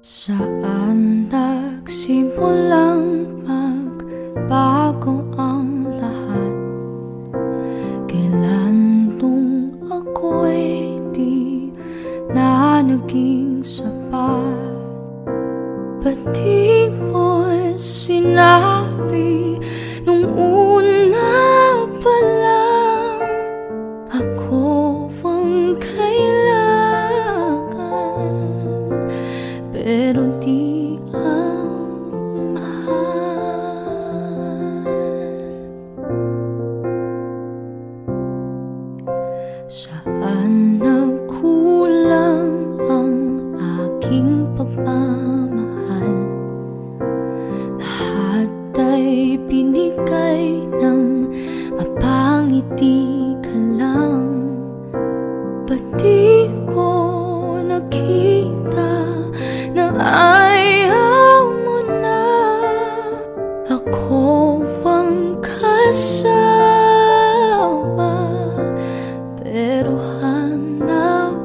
Saan nagsimulang magbago ang lahat? Kailan nung ako'y di na naging sapat? Ba't di mo sinabi nung una pa lang ako ang kailangan, pero di ang mahal? Saan nagkulang ang aking pagmamahal? Lahat ay binigay ng mapangiti ka lang. Ba't di ko nakita na ayaw mo na ako ang kasama, pero hanap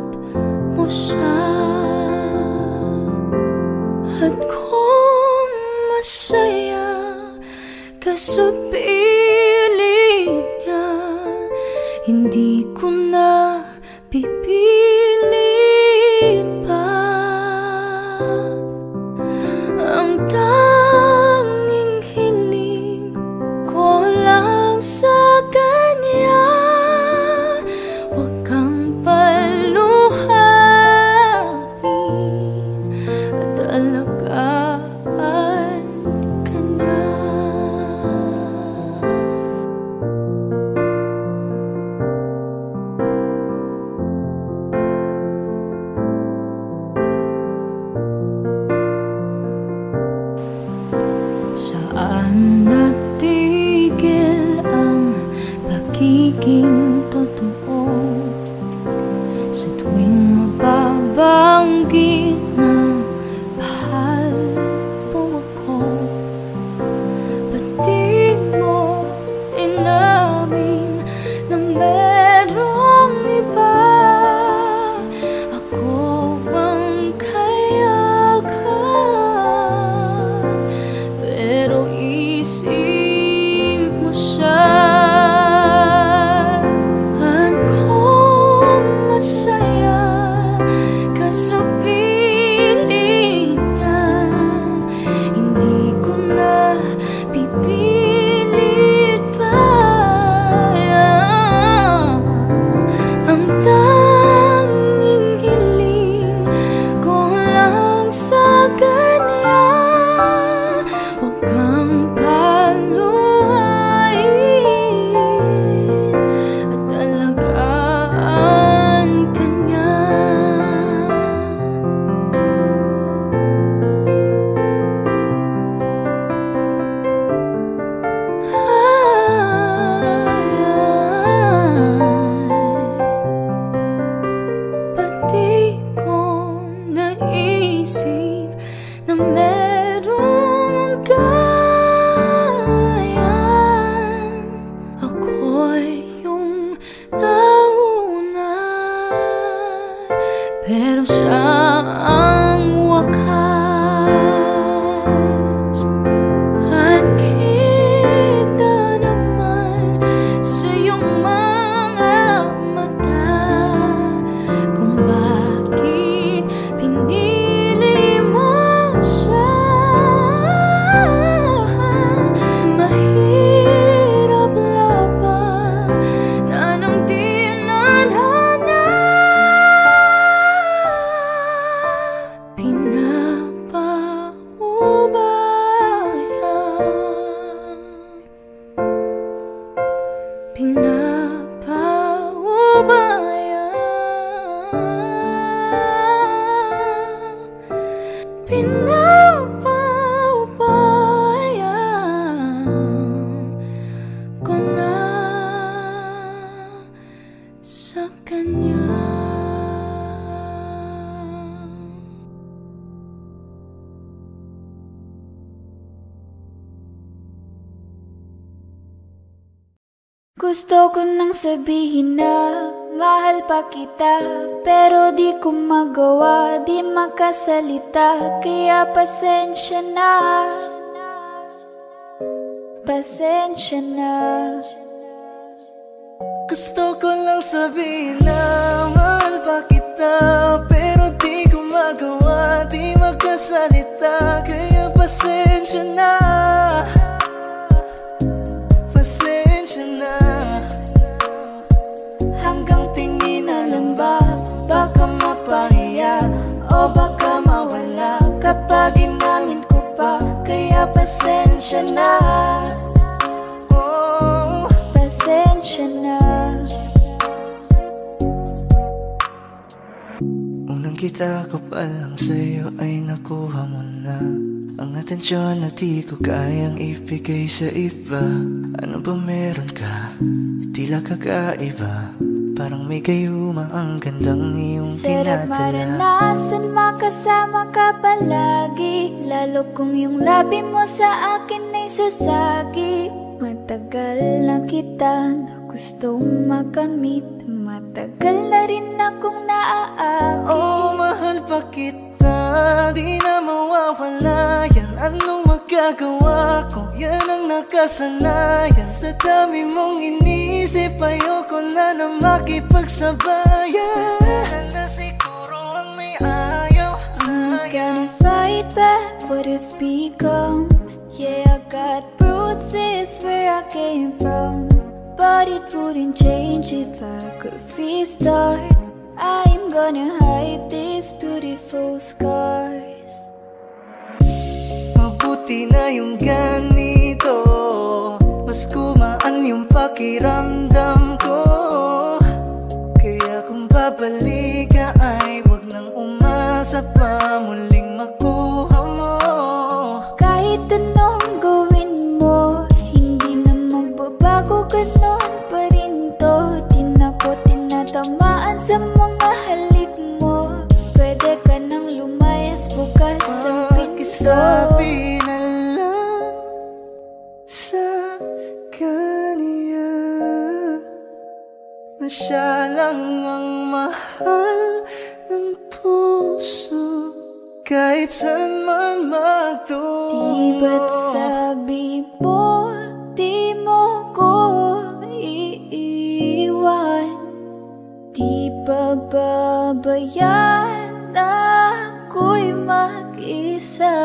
mo siya? At kung masaya ka sa piling niya, hindi ko na pipilit pa. Ang tanging hiling ko lang sa kanya, huwag kang paluhain at alagaan ka niya. Saan natigil ang pagiging totoo? Sa tuwing mababanggit na mahal mo ako, ba't di mo inamin na merong iba? Ako ang kayakan, pero isip mo siya. At kung masaya ka sa piling niya, hindi ko na pipilit pa. Ang tanging hiling ko lang sa kanya, huwag kang paluhain at alagaan ka niya. Ba't di ko naisip na merong gayan? Ako'y yung nauna, pero siya ang wakas. At kita naman sa iyong mga mata kung bakit pinili mo siya. Mahirap laban na nang di nadhana, pinapaubayan ko na sa kanya. Gusto ko nang sabihin na mahal pa kita, pero di ko magawa, di makasalita, kaya pasensya na. Pasensya na. Gusto ko lang sabihin na mahal pa kita, pero di ko magawa, di magkasalita, kaya pasensya na. Pasensya na. Hanggang tingin na lang ba, baka mapahiya o baka mawala kapag inamin ko pa, kaya pasensya na. Pasensya na. Unang kita ko pa lang sa'yo ay nakuha mo na ang atensyon na di ko kayang ibigay sa iba. Ano ba meron ka? Tila kakaiba, parang may gayuma ang gandang iyong sarap tinadala. maranasan makasama ka palagi, lalo kung yung labi mo sa akin ay sasagi. Matagal na kita na gustong makamit, matagal na rin akong naaakit. Oh, mahal pa kita, di na mawawala yan. Anong magagawa ko? Yan ang nakasanayan. Sa dami mong inisip, ayoko na na makipagsabayan. Tatanan na siguro ang may ayaw I'm sa'yo. gonna fight back what if become. Yeah, I got bruises where I came from, but it wouldn't change if I could restart. I'm gonna hide these beautiful scars. Mabuti na yung ganito, mas gumaan yung pakiramdam ko. Kaya kung babalik ka ay wag nang umasa pa muling makuha mo. Kahit anong gawin mo, hindi na magbabago, ganon pa rin to. Di na ko tinatamaan sa mga halik mo, pwede ka nang lumayas bukas ang pinto. Pakisabi na lang sa kanya na siya lang ang mahal ng puso, kahit saan man magtungo. Di ba't sabi mo, di mo ko iiwan? Di ba babayaan na ako'y mag-isa?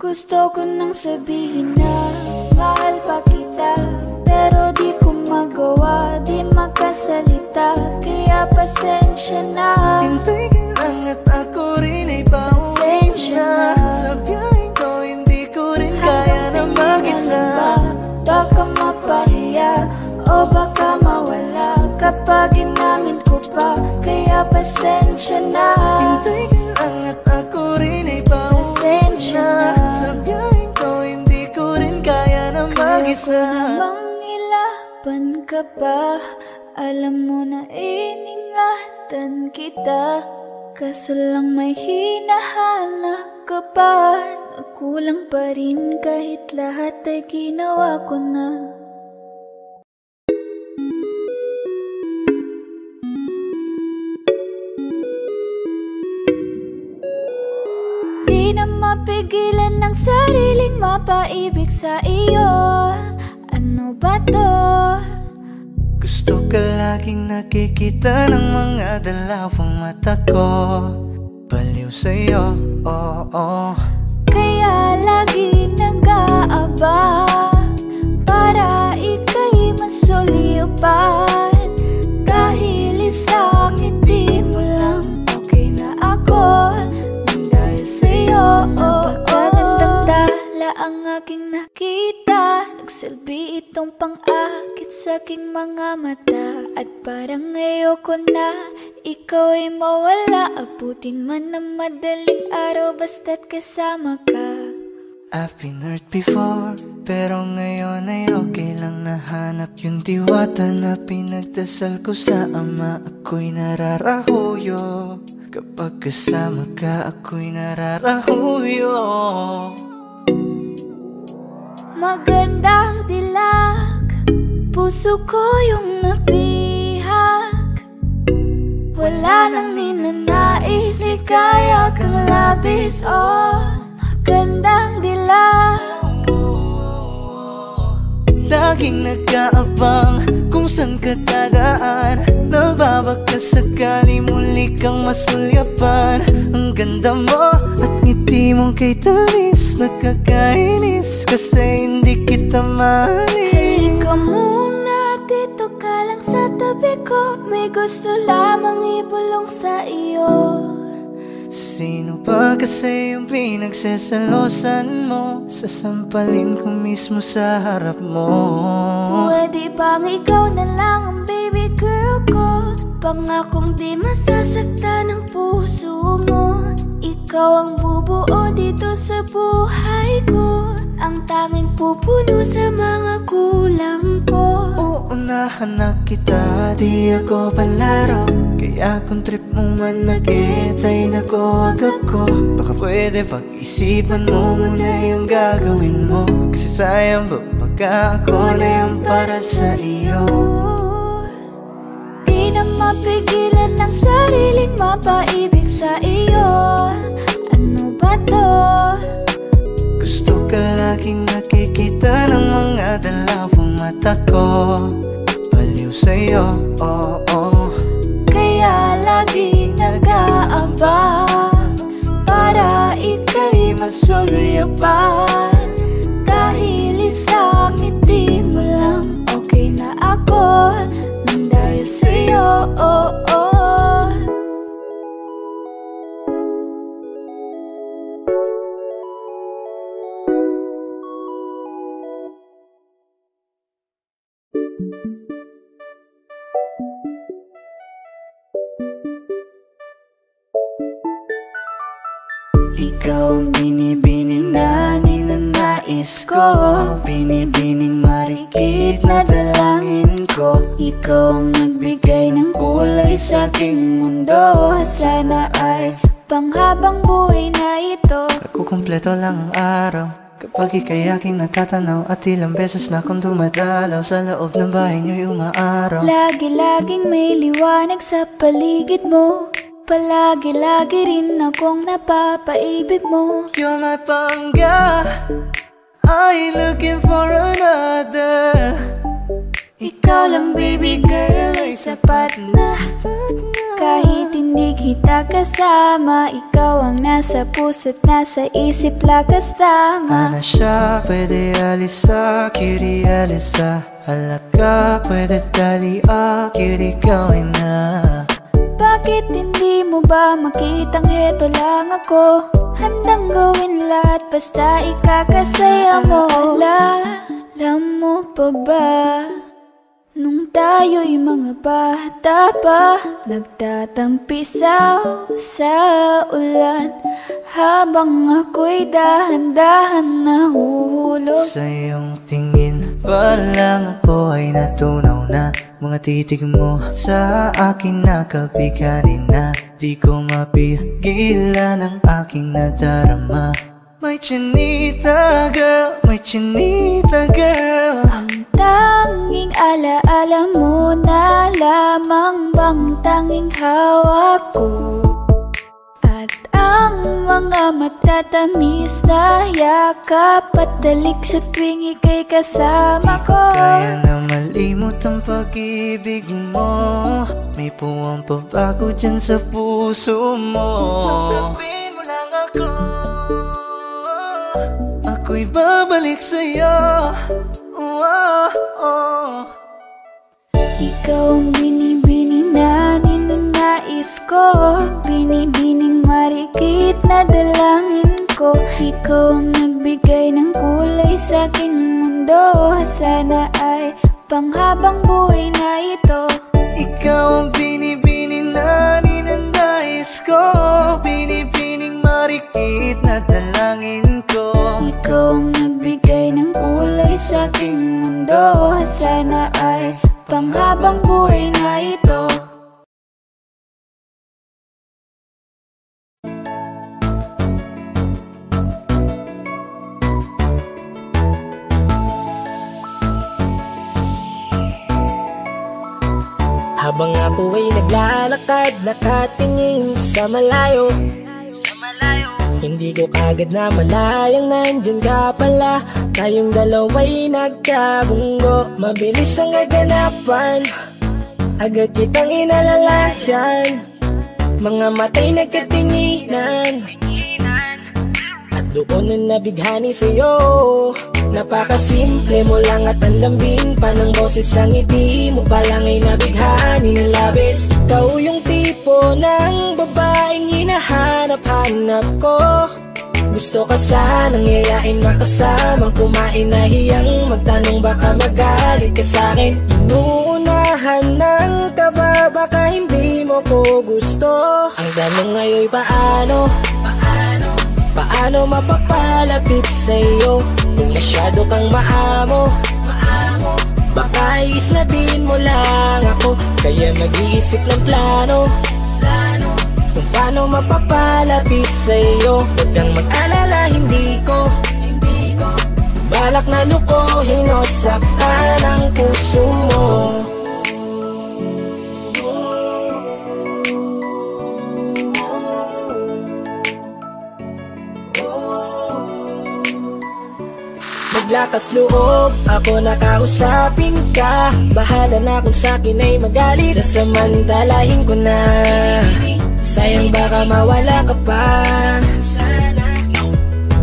Gusto ko nang sabihin na mahal pa kita, pero di ko magawa, di makasalita, kaya pasensya na. Hintay ka lang at ako rin ay pauwi na. Sa biyaheng ko hindi ko rin kaya na mag-isa. Baka mapahiya o baka mawala kapag inamin ko pa, kaya pasensya na. Hintay ka lang at ako rin ay pauwi na. Sa biyaheng ko hindi ko rin kaya na mag-isa. Kaya ko namang ilaban ka pa, alam mo na iningatan kita, kaso lang may hinahanap ka pa. Nagkulang pa rin kahit lahat ay ginawa ko na. Di na mapigilan ng sariling mapaibig sa iyo. Ano ba to? Gusto ka laging nakikita ng mga dalawang mata ko, baliw sa'yo, oo. Kaya lagi nag-aabang para ika'y masulipan. Dahil isang hindi mo lang okay na ako, nang dahil sa'yo, napakagandang tala ang aking nakita. Nagsilbi itong pang-akit sa aking mga mata, at parang ayoko na ikaw ay mawala. Abutin man ng madaling araw basta't kasama ka. I've been hurt before, pero ngayon ay okay lang. Nahanap yung diwata na pinagdasal ko sa ama. Ako'y nararahuyo, kapag kasama ka ako'y nararahuyo. magandang dilag, puso ko yung nabihag. Wala nang ninanais, ikaya kang labis. Oh, magandang dilag. Laging nag-aabang kung saan ka dadaan, nagbabaka sakali muli kang masulyapan. Ang ganda mo at ngiti mong kay tamis, nakakainis kasi hindi kita mahalin. Halika muna, dito ka lang sa tabi ko, may gusto lamang ibulong sa iyo. Sino pa kasi yung pinagsasalosan mo? Sasampalin ko mismo sa harap mo. Pwede bang ikaw na lang ang baby girl ko? Pangakong di masasaktan ang puso mo. Ikaw ang bubuo dito sa buhay ko, ang tanging pupuno sa mga kulang ko. Uunahan na kita, di ako palaro. Kaya kung trip mong manakit ay nakuwag ako. Baka pwede pag-isipan mo muna yung gagawin mo, kasi sayang ba baka ako na yung para sa iyo. Di na mapigilan ang sariling mapaibig sa iyo. Ano ba to? Gusto ka laging nakikita ng mga dalawang mata ko. Baliw sa'yo, oh, oh. Kaya lagi nag-aaba para ika'y masulyapan. Dahil isang ngiti mo lang, okay na ako nang dahil sa'yo, oh, oh. Ikaw ang binibining na ninanais ko, binibining marikit na dalangin ko. Ikaw ang nagbigay ng kulay sa aking mundo, sana ay panghabang buhay na ito. Nagkukumpleto lang ang araw kapag ika'y aking natatanaw, at ilang beses na akong dumadalaw sa loob ng bahay niyo'y umaaraw. Lagi-laging may liwanag sa paligid mo, palagi-lagi rin akong napapaibig mo. You're my pangga, I ain't looking for another. Ikaw lang baby girl ay sapat na. Kahit hindi kita kasama, ikaw ang nasa puso't nasa isip lakas tama. Ana siya, pwede alisa, cutie alisa. Halaka, pwede tali, cutie gawin na. Bakit hindi mo ba makitang heto lang ako? Handang gawin lahat basta ikakasaya mo. Alam mo pa ba, nung tayo'y mga bata pa, nagtatampisaw sa ulan, habang ako'y dahan-dahan nahuhulog. Sa iyong tingin pa lang ako ay natunaw na. Mga titig mo sa akin nakabiganin na. Di ko mapigilan ang aking nadarama. My chinita girl, my chinita girl. Ang tanging alaala mo na lamang bang tanging hawak ko, at ang mga matatamis na yakap at dalik sa tuwing ika'y kasama ko. Di ko kaya na malimot ang pag-ibig mo. May puwang pabago dyan sa puso mo. Tanggapin mo lang ako, ako'y babalik sa'yo. Oh, oh. Ikaw ang binibining na ninanais ko, binibining marikit na dalangin ko. Ikaw ang nagbigay ng kulay sa aking mundo, sana ay panghabang buhay na ito. Ikaw ang binibining na ninanais ko, binibining marikit na dalangin ko. Ikaw ang nagbigay ng kulay sa aking mundo, sana ay panghabang buhay na ito. Habang ako ay naglalakad, nakatingin sa malayo, hindi ko kagad na malayang nandyan ka pala. Tayong dalawa'y nagkabunggo, mabilis ang kaganapan, agad kitang inalalayan. Mga matay nagkatinginan, at doon na nabighani sa'yo. Napakasimple mo lang at ang lambing pa ng boses, ang ngiti mo pa lang ay nabighani ng labis. Ikaw yung tipo ng babaeng hinahanap-hanap ko. Gusto ka sanang yayain, makasamang kumain, nahiyang magtanong baka magalit ka sa'kin. Inuunahan ng kaba, baka hindi mo ko gusto. Ang tanong ngayon paano? Paano mapapalapit sa'yo kung masyado kang maamo? Baka islabin mo lang ako, kaya mag-iisip ng plano kung paano mapapalapit sa'yo. Huwag kang mag-alala, hindi ko balak na lukohin o saktan ang puso mo. Maglakas loob, ako nakausapin ka. Bahala na kung sa'kin ay magalit, sasamantalahin ko na. Sayang baka mawala ka pa.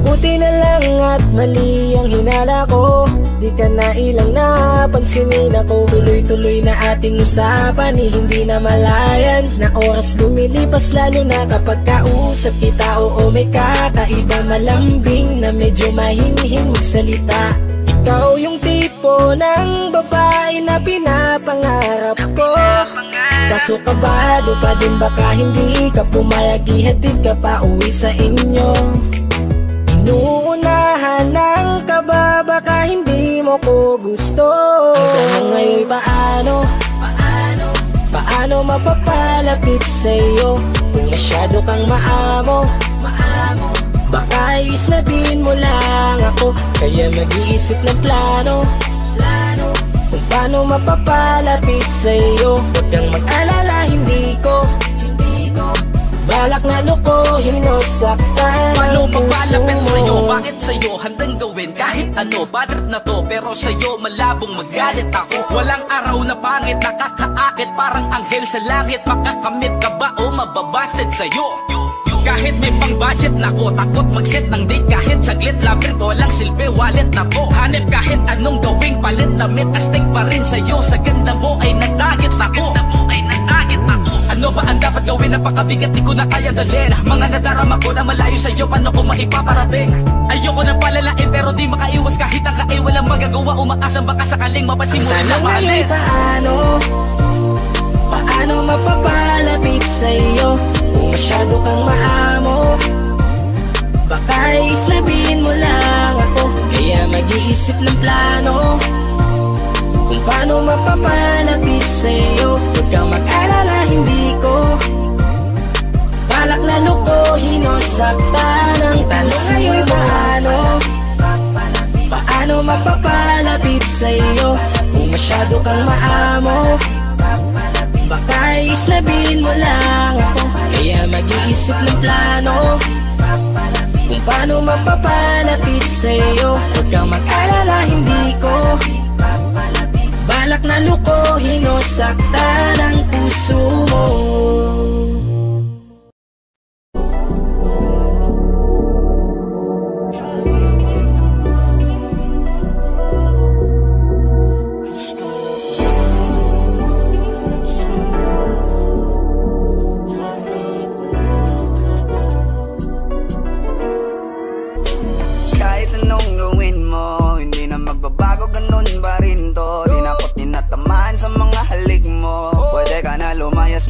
Buti na lang at mali ang hinala ko, di ka na ilang napansinin ako. Tuloy-tuloy na ating usapan, hindi na malayan. Na oras lumilipas lalo na kapag kausap kita. Oo, may kakaiba, malambing na medyo mahinhin magsalita. Ikaw yung tipo ng babae na pinapangarap ko. Kaso kabado pa din, baka hindi ka pumayag, ihatid ka pa uwi sa inyo. Inuunahan ng kaba, baka hindi mo ko gusto. Ang tanong ngayon paano? Paano mapapalapit sa'yo kung masyado kang maamo? Baka islabin mo lang ako, kaya mag-iisip ng plano kung paano mapapalapit sa'yo. Huwag kang mag-alala, hindi ko balak na lukohin o saktan. Paano magpalapit sa'yo? Bakit sa'yo handang gawin kahit ano? Bad trip na to, pero sa'yo malabong magalit ako. Walang araw na pangit, nakakaakit parang anghel sa langit. Makakamit ka ba o mababasted sa'yo? Kahit may pang budget na ko, takot mag-set ng date kahit saglit. Love trip, walang silbi, wallet na to. Hanip kahit anong gawing palit, damit astig pa rin sa'yo. Sa ganda mo ay nagdagit ako. Ano ba ang dapat gawin? Napakabigat, di ko na kaya dalhin. Mga nadarama ko na malayo sa'yo, paano ko maipaparating? Ayoko na palalain pero di makaiwas kahit ang kain. Walang magagawa, umaasang baka sakaling mapansin mo rin na mahalin. Paano mapapalapit sa'yo kung masyado kang maamo? Baka islabin mo lang ako, kaya mag-iisip ng plano kung paano mapapalapit sa'yo. Huwag kang mag-alala, hindi ko balak na lukohin o saktan ang tanong ngayon paano mapapalapit sa'yo kung masyado kang maamo? Baka islabin mo lang ako, kaya mag-iisip ng plano kung paano mapapalapit sa'yo. Huwag kang mag-alala, hindi ko balak na lukohin o saktan ang puso mo.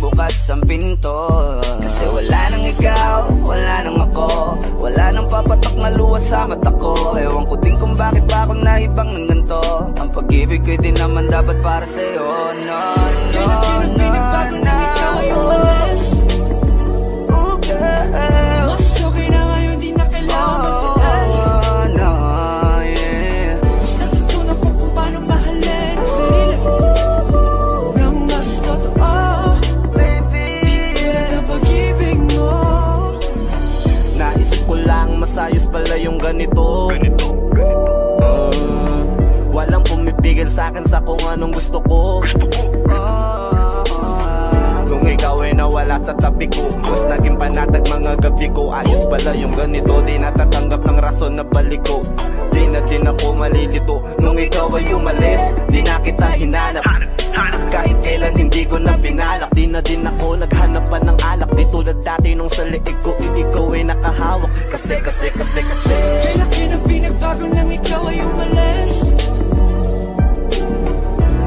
Bukas ang pinto, kasi wala nang ikaw, wala nang ako, wala nang papatak na luwas sa mata ko. Ewan ko din kung bakit ba ako naibang ng ganito. Ang pag-ibig ko din naman dapat para sa'yo. No, no, no, no, yes. Oh girl, mas okay na ngayon, di na kailangan magtalas. Oh no, yeah. Mas natutunan ko kung paano mahalin ang sarili ng mas totoo. akin sa kung anong gusto ko. Nung ikaw ay nawala sa tabi ko, mas naging panatag mga gabi ko. Ayos pala yung ganito, di natatanggap ng rason na balik ko. Di na din ako malilito. Nung ikaw ay umalis, di na kita hinanap. Kahit kailan hindi ko na binalak. Di na din ako naghanap pa ng alak. Di tulad dati nung sa liig ko, ikaw ay nakahawak. Kasi kailan kinang pinagbago nang ikaw ay umalis.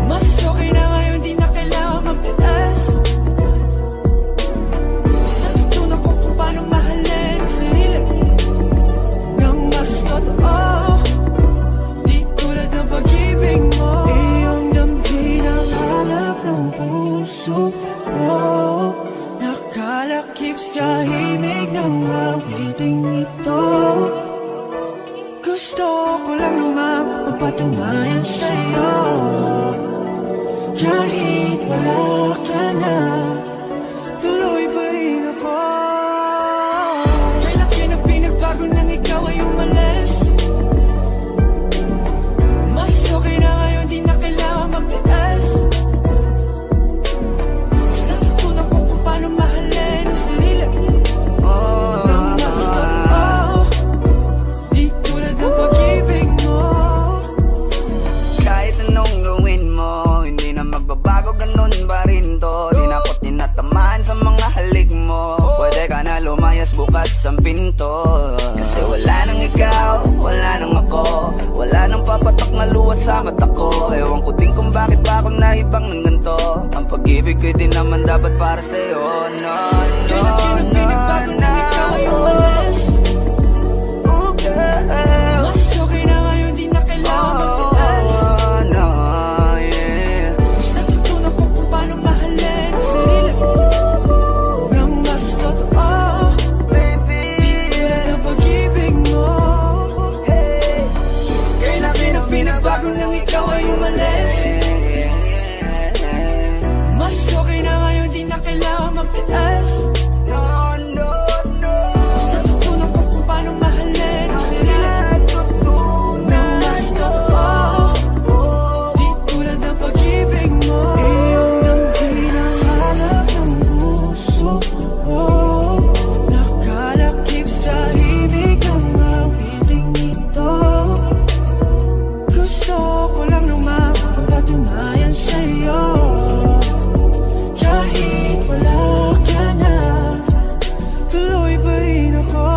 Mas okay na ngayon, di na kailangan magtiis. Mas natutunan ko kung paano mahalin ang sarili nang mas totoo. Di tulad ng pag-ibig mo. Iyong damhin ang hanap ng puso mo. Nakalakip sa himig ng awiting ito. Gusto ko lang naman mapatunayan sa'yo. Kahit wala ka na, tuloy pa rin ako. Kailan kinang pinagbago nang ikaw ay umalis. Mas okay na ngayon, di na kailangan magtiis. Mas natutunan ko kung paano mahalin ang sarili nang mas totoo. Di tulad ng pag-ibig mo. Kahit anong gawin mo, hindi na magbabago, ganun pa rin to. Di na ako tinatamaan sa mga halik mo. Pwede ka na lumayas, bukas ang pinto. Kasi wala nang ikaw, wala nang ako. Wala nang papatak na luha sa mata ko. Ewan ko din kung bakit ba ako naibang ng ganito. Ang pag-ibig ko'y di naman dapat para sa'yo. No, Kailan kinang pinagbago nang ikaw ay umalis. Mas okay na ngayon, di na kailangan magtiis. Mas natutunan ko kung paano mahalin ang sarili nang mas totoo. Di tulad ng pag-ibig mo. Kailan kinang pinagbago nang ikaw ay umalis. Mas okay na ngayon, di na kailangan magtiis. Mas natutunan ko kung paano mahalin ang sarili nang mas totoo. Di tulad ng pag-ibig mo. Iyong damhin ang hanap ng puso mo. Nakalakip sa himig ng awiting ito. Gusto ko lang naman mapatunayan sa'yo. Kahit wala ka na, tuloy pa rin ako.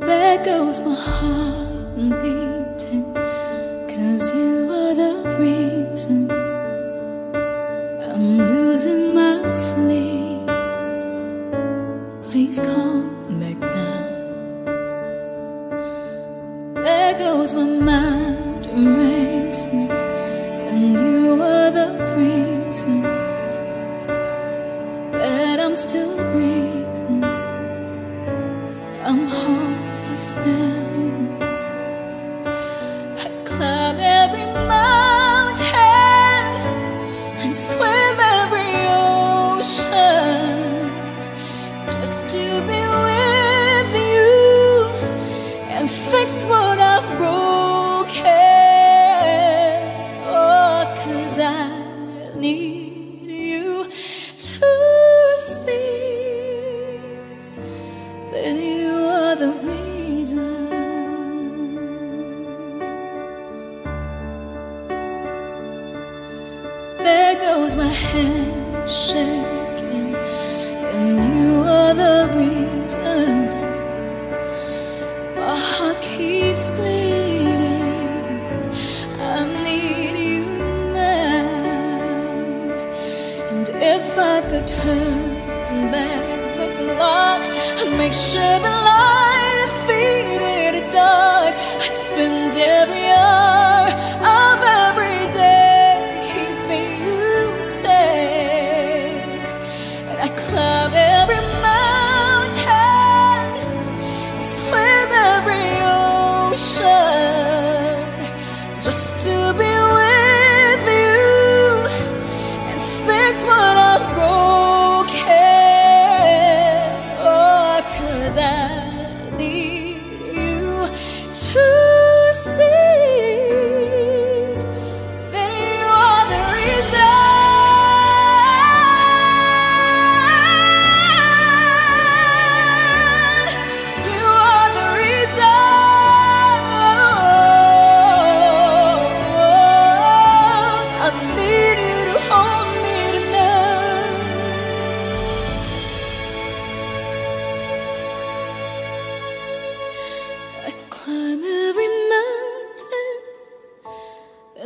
There goes my heart beating, 'cause you are the reason I'm losing my sleep. Please come back now. There goes my mind racing, and you are the reason that I'm still breathing. I'm hopeless now. I climb every mountain and swim every ocean just to be with you and fix what I've broken. Oh, 'cause I need you to see that you are the reason. There goes my hand shaking, and you are the reason. My heart keeps bleeding. I need you now. And if I could turn back the clock, I'd make sure the light defeated the dark. I'd spend every hour of every day keeping you safe. And I climb every mountain and swim every ocean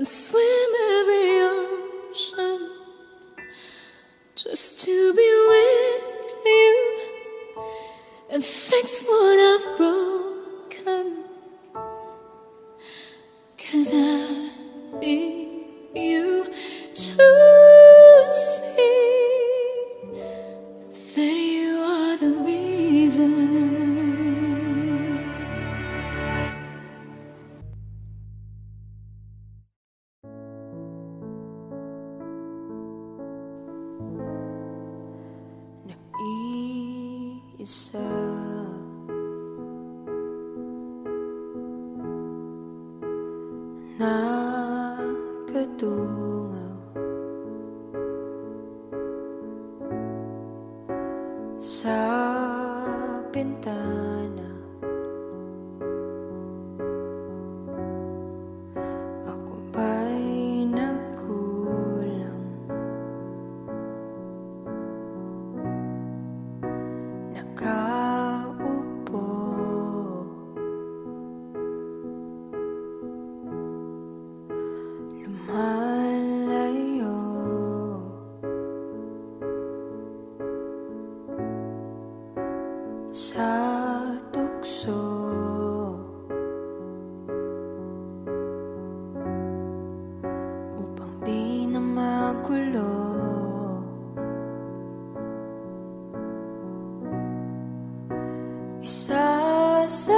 and swim every ocean just to be with you and fix what I've broken. 'Cause I need you to see that you are the reason. Nag-iisa nakadungaw sa bintana. Ako ba'y nagkulang? Nakaupo lumalayo sa tukso upang di na magulo. Isasayaw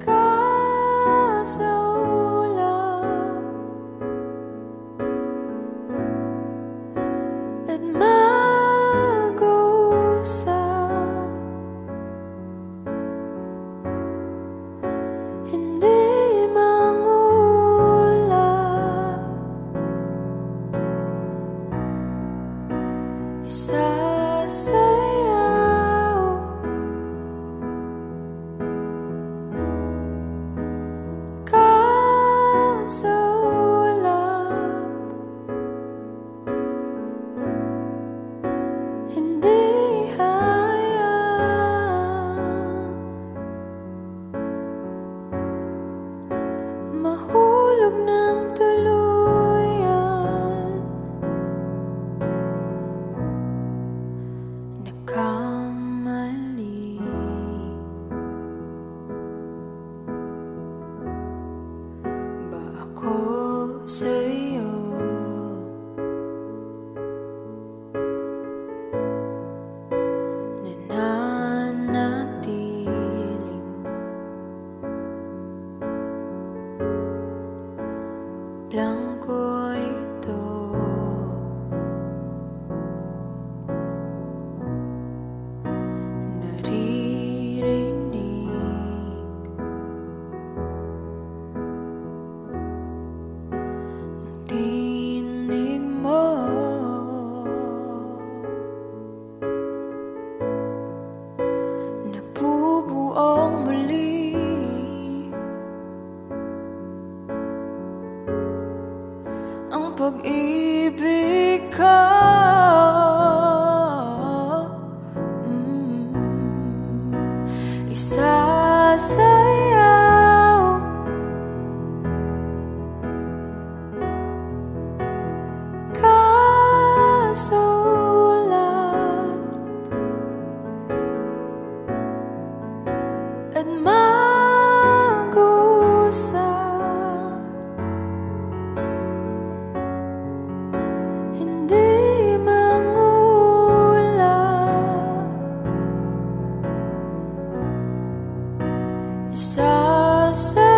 ka sa ulap at mag-usap, hindi mangulap. Isasayaw ka sa ulap, hindi hayang mahulog ng tuluyan. Nagkamali ba ako sa'yo? Nananatiling blanco ito. Naririnig ang tinig mo, nabubuong muli ang pag-ibig ko. Isasayaw ka sa ulap at mag-usap, hindi mangulap. Isasayaw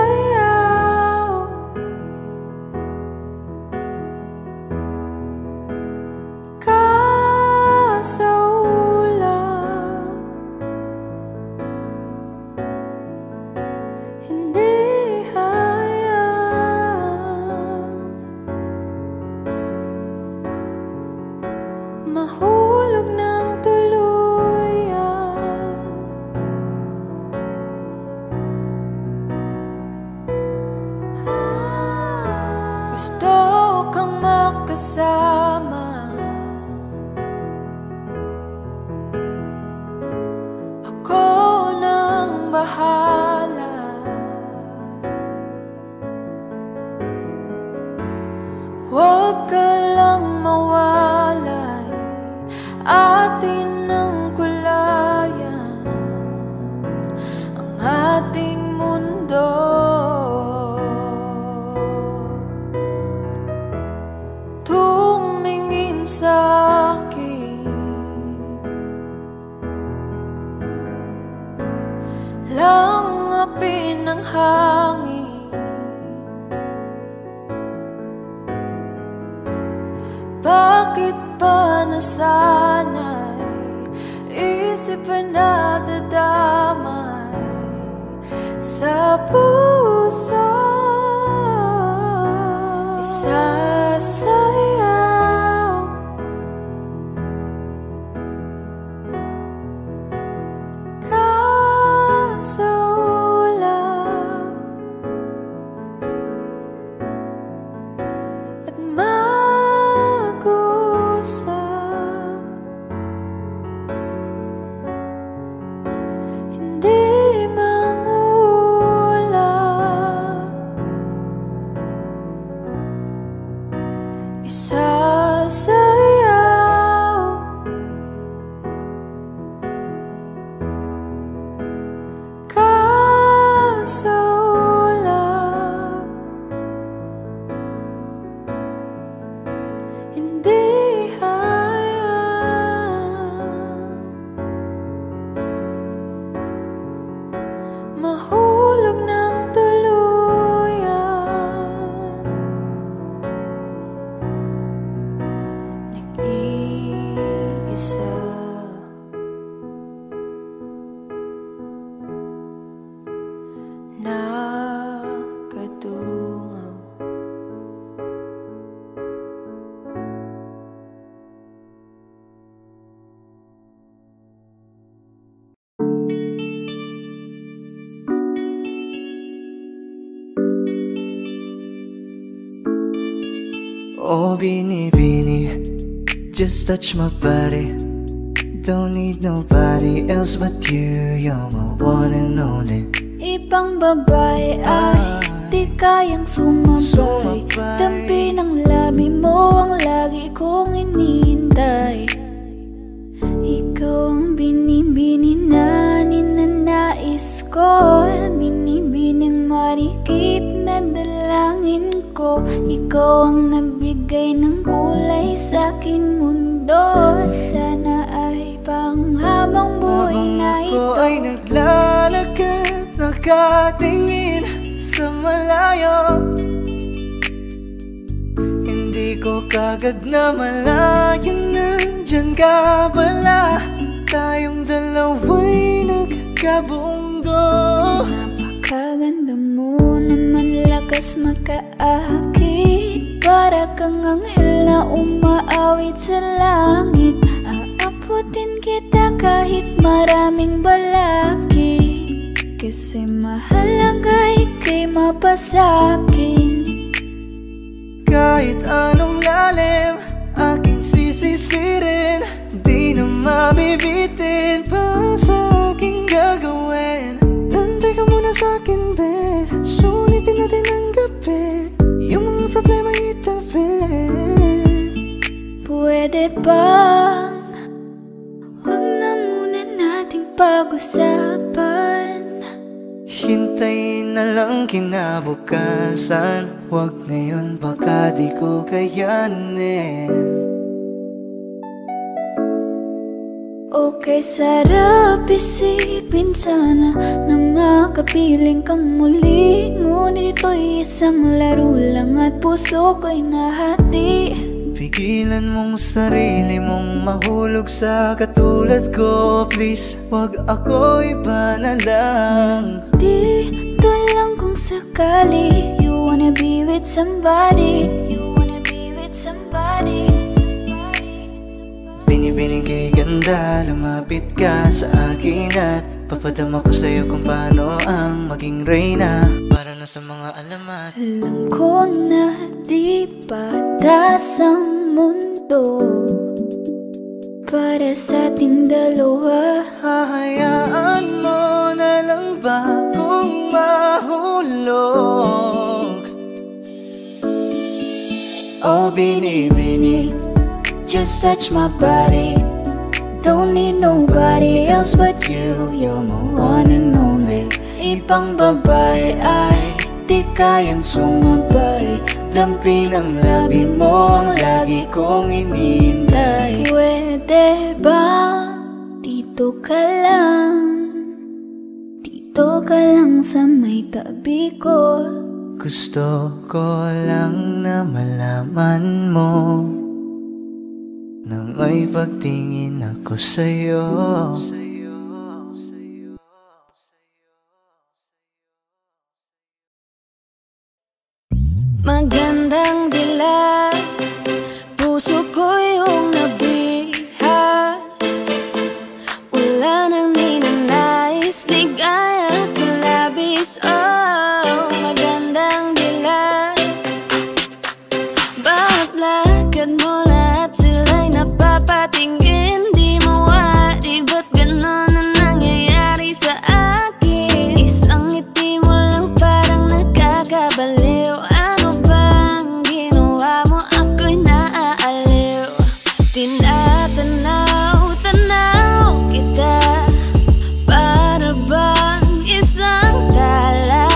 ka sa ulap, hindi hayang mahulog ng tuluyan. Gusto kang makasama, ako nang bahala. Huwag ka lang mawalay, atin ang kulayan, ang ating mundo. Tumingin sa akin, langapin ang hangin. Bakit pa nasanay, isip na dadamay sa puso, isasayaw. Kaso wala at hindi mangula, isasayaw. Kaso wala, hindi mahulog ng tuluyan. Nag-iisa, nakadungaw. Oh, Bini, just touch my body. Don't need nobody else but you. You're my one and only. Ibang babae ay di kayang sumabay. Dampi ng labi mo ang lagi kong inihintay. Ikaw ang binibini na ninanais ko, binibining marikit na dalangin ko. Ikaw ang nagbigay ng kulay sa aking mundo. Sana ay panghabang buhay na ito. Habang ako ay naglalakad, nakatingin sa malayo, hindi ko kagad na malayang nandyan ka pala. Tayong dalawa'y nagkabundo. Napakaganda mo naman, lakas makaakit. Para kang anghel na umaawit sa langit. Aabutin kita kahit maraming balakid, kasi mahalaga ika'y mapasakin. Kahit anong lalim, aking sisisirin, di na mabibitin pa sa aking gagawin. Nantay ka muna sa'kin, be, sulitin natin ang gabi, yung mga problema itabi. Pwede bang huwag na muna nating pag-usapan? Hintayin na lang kinabukasan, huwag ngayon baka di ko kayanin. Okay, sarap isipin sana na makapiling kang muli. Ngunit ito'y isang laro lang at puso ko'y nahati. Pigilan mong sarili mong mahulog sa katulad ko. Please, wag ako, iba na lang. Dito lang kung sakali you wanna be with somebody, you wanna be with somebody. Binibining kay ganda, lumapit ka sa akin at papadama ko sa'yo kung paano ang maging reyna. Para na sa mga alamat. Alam ko na di patas ang mundo para sa ating dalawa. Hahayaan mo na lang ba binibini. Just touch my body. Don't need nobody else but you. You're my one and only. Ibang babae ay di kayang sumabay. Dampi ng labi mo ang lagi kong inihintay. Pwede ba dito ka lang? Dito ka lang sa may tabi ko. Gusto ko lang na malaman mo na may pagtingin ako sa'yo. Magandang dilag, puso ko yung nabiha. Wala nang ninanais, ligaya ka labis. Oh, magandang dilag, bawat lakad mo lahat sila'y napapatingin. Di mawari, ba't ganon na nangyayari sa akin? Isang ngiti mo lang parang nakakabaliw. Ano bang ginawa mo? Ako'y naaaliw. Tinatanaw-tanaw kita, para bang isang tala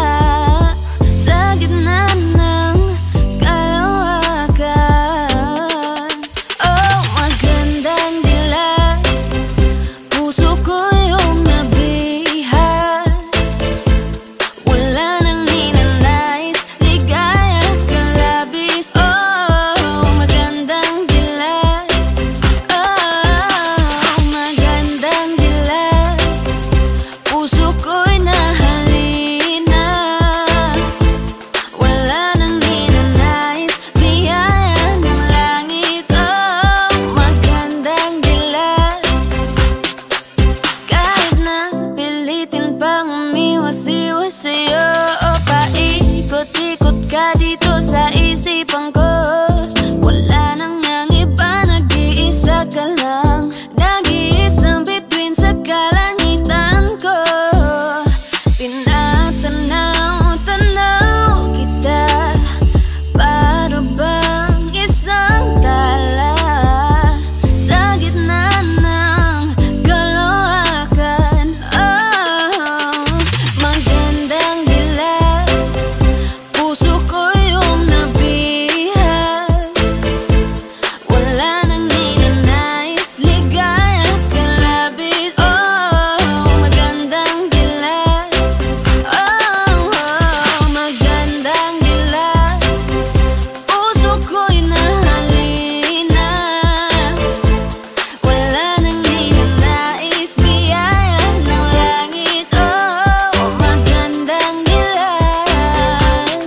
sa gitna ng kalawakan. Oh, magandang dilag, puso ko yung nabiha. Wala nang ninanais, ligaya ka labis. Oh, magandang dilag. Oh, magandang dilag, puso ko'y nahalina. Wala nang ninanais, biyaya ng langit. Oh, magandang dilag. Kahit na pilitin pang umiwas-iwas sa'yo, o paikot-ikot ka dito sa isipan ko. Wala nang ang iba, nag-iisa ka lang. Nag-iisang bituin sa kalangitan ko. Tinatanaw-tanaw kita, para bang isang tala sa gitna ng kalawakan. Oh, magandang dilag, puso ko yung nabihag. Wala nang ninanais, ligaya ka labis. Oh, magandang dilag. Oh, magandang dilag, puso ko'y nahalina. Wala nang ninanais, biyaya ng langit. Oh, magandang dilag.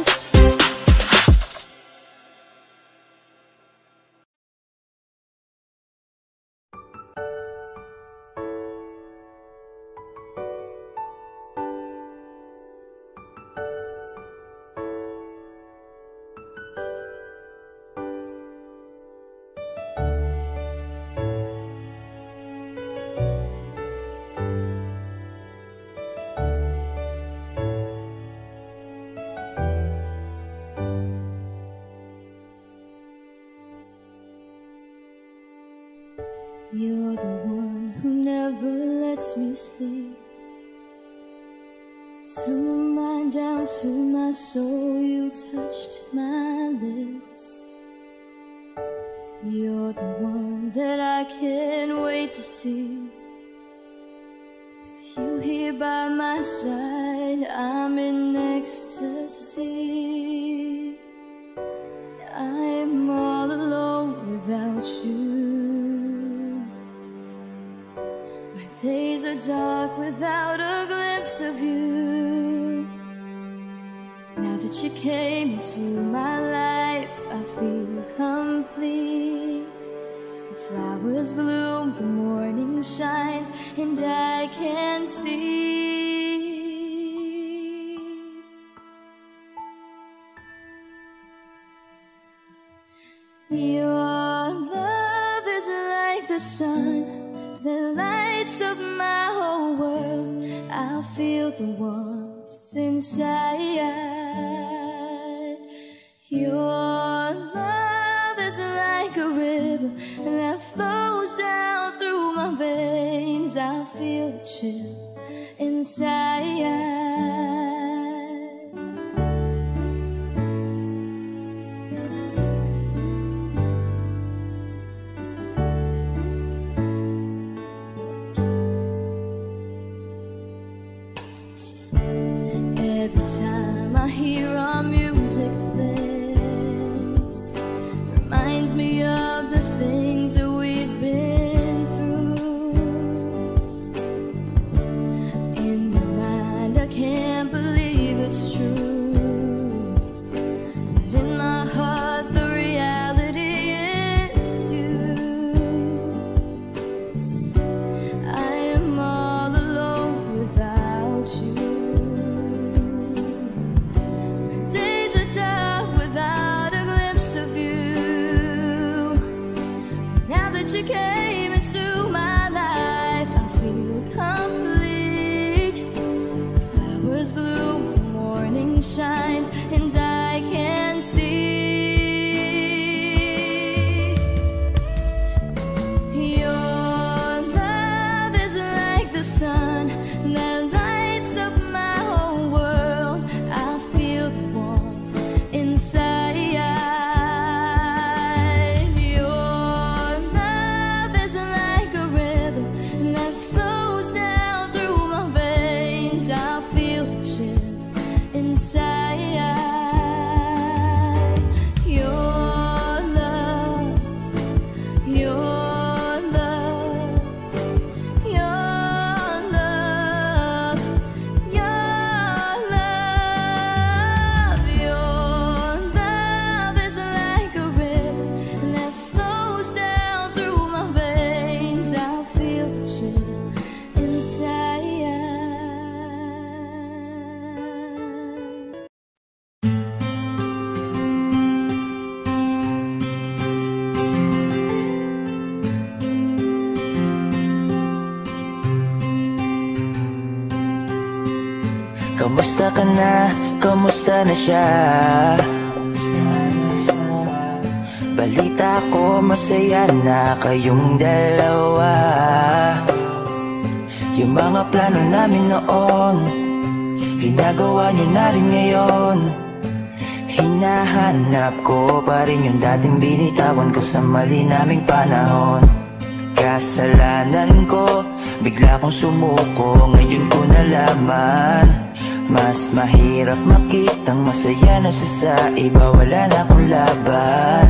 You're the one who never lets me sleep. Turn my mind down to my soul, you touched my lips. You're the one that I can't wait to see. With you here by my side, I'm in ecstasy. I'm all alone without you. My days are dark without a glimpse of you. Now that you came into my life, I feel complete. The flowers bloom, the morning shines, and I can see. Your love is like the sun that lights up my whole world. I feel the warmth inside. Your love is feel the chill inside. Every time I hear our music play, reminds me of the things that we've been through. In my mind I can't believe it's true, but in my heart the reality is you. I am all alone without you. You came into my life, I feel complete. The flowers bloom, the morning shines, and I can see. Your love is like the sun that lights up my whole world. I feel the warmth inside. Kamusta ka na? Kamusta na siya? Balita ko masaya na kayong dalawa. Yung mga plano namin noon, ginagawa niyo na rin ngayon. Hinahanap ko pa rin yung dating binitawan ko sa mali naming panahon. Kasalanan ko, bigla kong sumuko, ngayon ko nalaman. Mas mahirap makitang masaya na siya sa iba, wala na akong laban.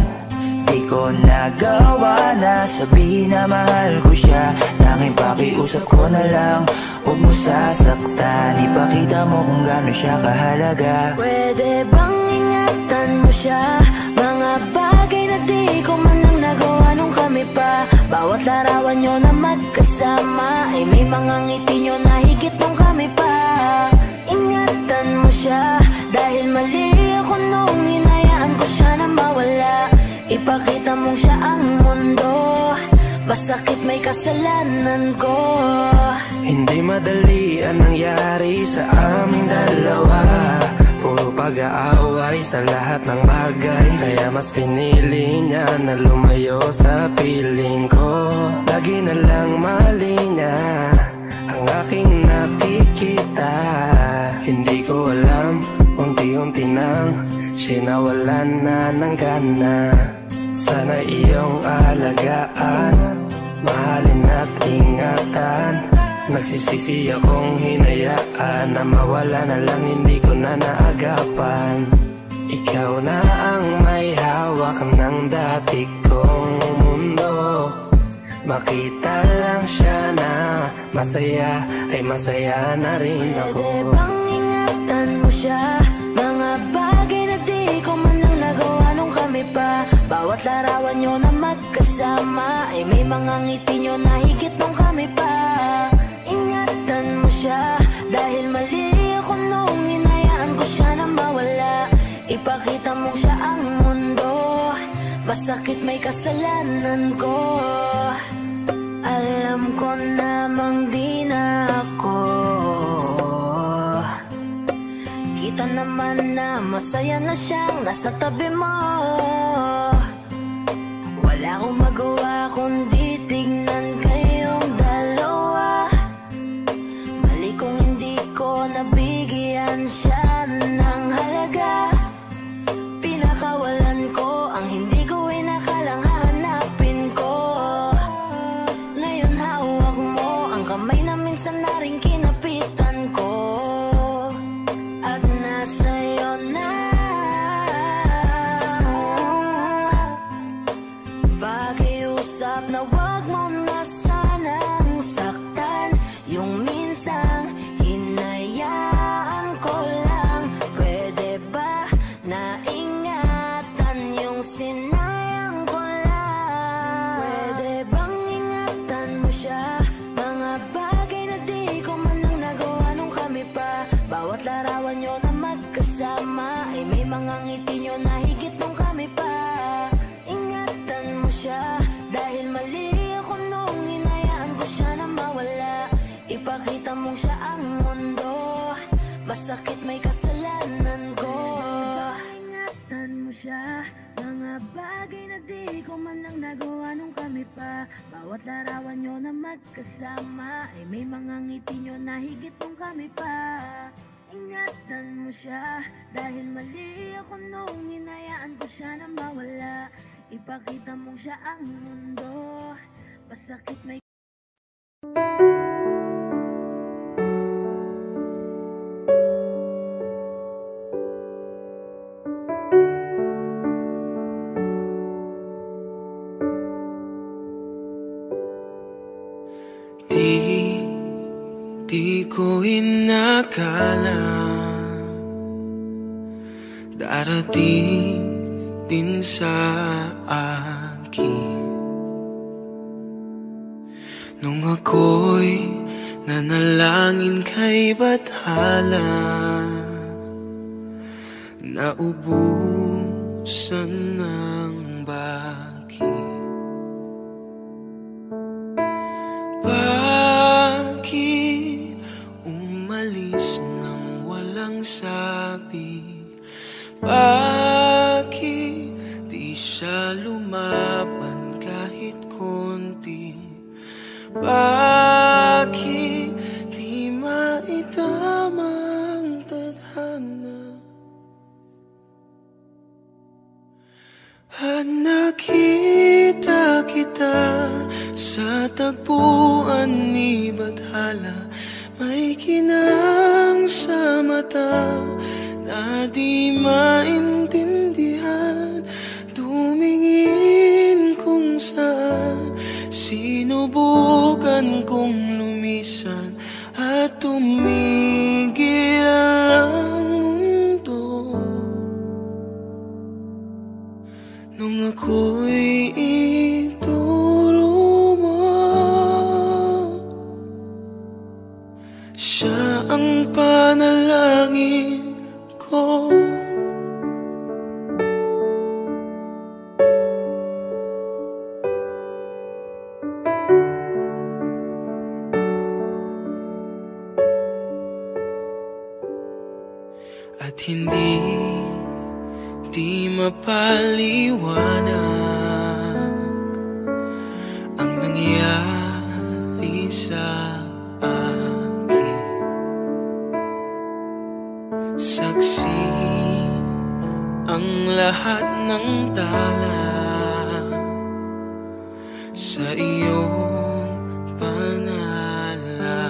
Di ko nagawa na sabihin na mahal ko siya, tanging pakiusap ko na lang, huwag mo sasaktan. Ipakita mo kung gaano siya kahalaga. Pwede bang ingatan mo siya? Mga bagay na di ko man lang nagawa nung kami pa. Bawat larawan nyo na magkasama ay may mga ngiti nyo na higit nung kami pa. Ingatan mo siya, dahil mali ako nung hinayaan ko siya na mawala. Ipakita mong siya ang mundo, masakit may kasalanan ko. Hindi madali ang nangyari sa aming dalawa. Puro pag-aaway sa lahat ng bagay, kaya mas pinili niya na lumayo sa piling ko. Lagi na lang mali niya ang aking nakikita. Hindi ko alam, unti-unti nang siya nawalan na ng gana. Sana iyong alagaan, mahalin at ingatan. Nagsisisi akong hinayaan na mawala na lang, hindi ko na naagapan. Ikaw na ang may hawak ng dati kong mundo. Makita lang siya na masaya, ay masaya na rin ako. Pwede bang ingatan mo siya? Mga bagay na di ko man lang nagawa nung kami pa. Bawat larawan nyo na magkasama ay may mga ngiti nyo na higit nung kami pa. Ingatan mo siya, dahil mali ako nung hinayaan ko siya na mawala. Ipakita mo siya ang mundo, masakit may kasalanan ko. Alam ko namang di na ako. Kita naman na masaya na siyang nasa tabi mo. Wala akong magawa kundi tignan kayong dalawa. Ipakita mong siya ang mundo. Masakit may kasalanan ko. Ingatan mo siya. Mga bagay na di ko man lang nagawa nung kami pa. Bawat larawan nyo na magkasama ay may mga ngiti nyo na higit nung kami pa. Ingatan mo siya. Dahil mali ako nung hinayaan ko siya na mawala. Ipakita mong siya ang mundo. Masakit may Di ko inakala darating din sa akin nung ako'y nanalangin kay Bathala. Naubusan ng bakit. Bakit umalis nang walang sabi? Bakit di siya lumaban kahit konti? Bakit di maitamang tadhana? At nakita kita sa tagpuan ni Bathala. May kinang sa mata na di maintindihan. Tumingin kung saan, sinubukan kong lumisan at tumigil ang mundo. Nung ako'y ituro mo, siya ang panalangin ko. At hindi mapaliwanag ang nangyari sa akin. Saksi ang lahat ng tala sa iyong panalangin.